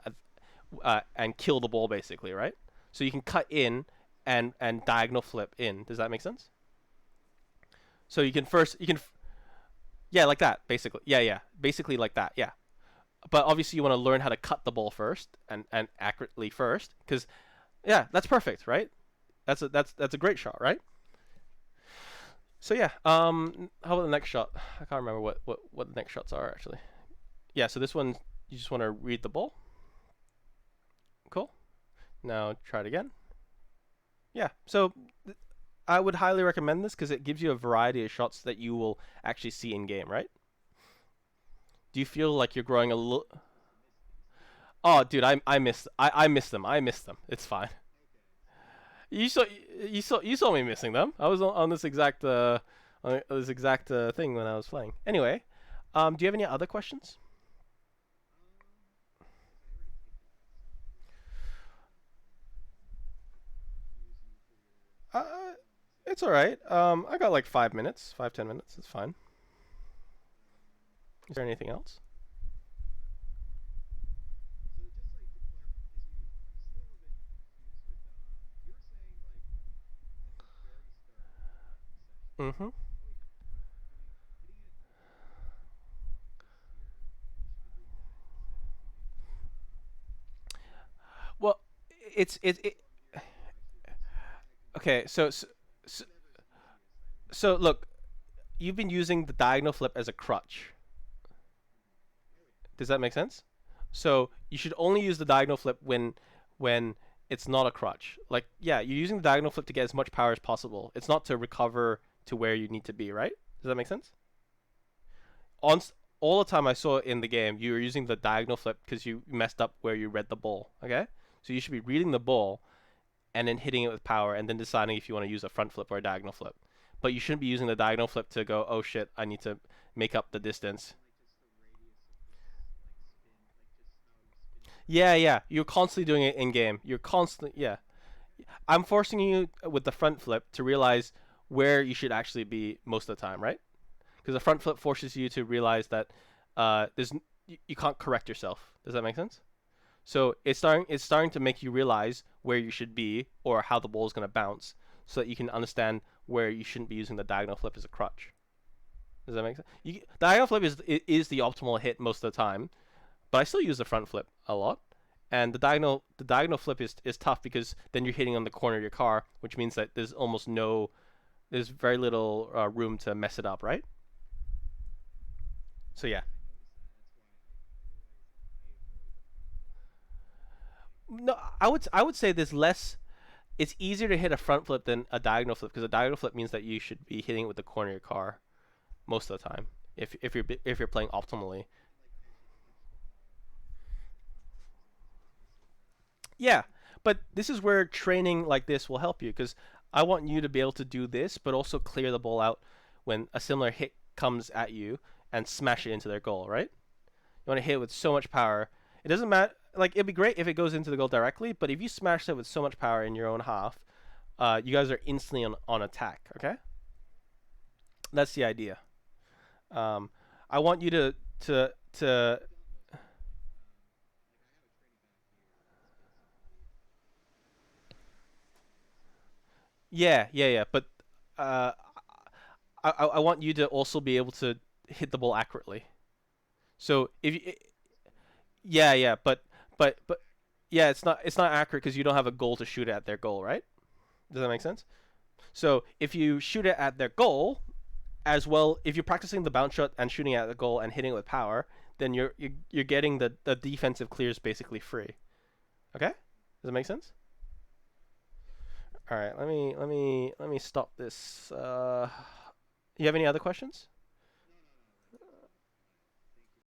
and kill the ball basically, right? So you can cut in and diagonal flip in. Does that make sense? So yeah, like that basically. Yeah, yeah, basically like that. Yeah. But obviously you want to learn how to cut the ball first and accurately first, because yeah, that's perfect, right? That's a great shot, right? So yeah, how about the next shot? I can't remember what the next shots are actually. Yeah, so this one you just want to read the ball. Cool. Now try it again. Yeah. So I would highly recommend this because it gives you a variety of shots that you will actually see in game, right? Do you feel like you're growing a little? Oh, dude, I miss them. I miss them. It's fine. You saw me missing them. I was on this exact thing when I was playing. Anyway, do you have any other questions? Uh, it's all right. I got like 5 minutes, 5-10 minutes. It's fine. Is there anything else? Mm-hmm. Well, it. Okay, so so look, you've been using the diagonal flip as a crutch. Does that make sense? So you should only use the diagonal flip when it's not a crutch. Like, yeah, you're using the diagonal flip to get as much power as possible. It's not to recover to where you need to be, right? Does that make sense? On all the time I saw in the game, you were using the diagonal flip because you messed up where you read the ball. Okay, So you should be reading the ball and then hitting it with power and then deciding if you want to use a front flip or a diagonal flip. But you shouldn't be using the diagonal flip to go, oh shit, I need to make up the distance. Yeah, yeah. You're constantly doing it in game. You're constantly, yeah. I'm forcing you with the front flip to realize where you should actually be most of the time, right? Because the front flip forces you to realize that there's you can't correct yourself. Does that make sense? So it's starting to make you realize where you should be or how the ball is going to bounce, so that you can understand where you shouldn't be using the diagonal flip as a crutch. Does that make sense? Diagonal flip is the optimal hit most of the time, but I still use the front flip a lot. And the diagonal flip is tough because then you're hitting on the corner of your car, which means that there's very little room to mess it up, right? So yeah, no, I would say there's less. It's easier to hit a front flip than a diagonal flip because a diagonal flip means that you should be hitting it with the corner of your car most of the time if you're playing optimally. Yeah, but this is where training like this will help you because I want you to be able to do this, but also clear the ball out when a similar hit comes at you and smash it into their goal, right? You want to hit it with so much power. It doesn't matter. Like it'd be great if it goes into the goal directly, but if you smash it with so much power in your own half, you guys are instantly on attack. Okay, that's the idea. Um, I want you to yeah, yeah, yeah. But uh, I want you to also be able to hit the ball accurately. So if you, yeah, yeah, but yeah, it's not accurate because you don't have a goal to shoot at their goal, right? Does that make sense? So if you shoot it at their goal as well, if you're practicing the bounce shot and shooting at the goal and hitting it with power, then you're getting the defensive clears basically free. Okay, does that make sense? All right, let me stop this. You have any other questions?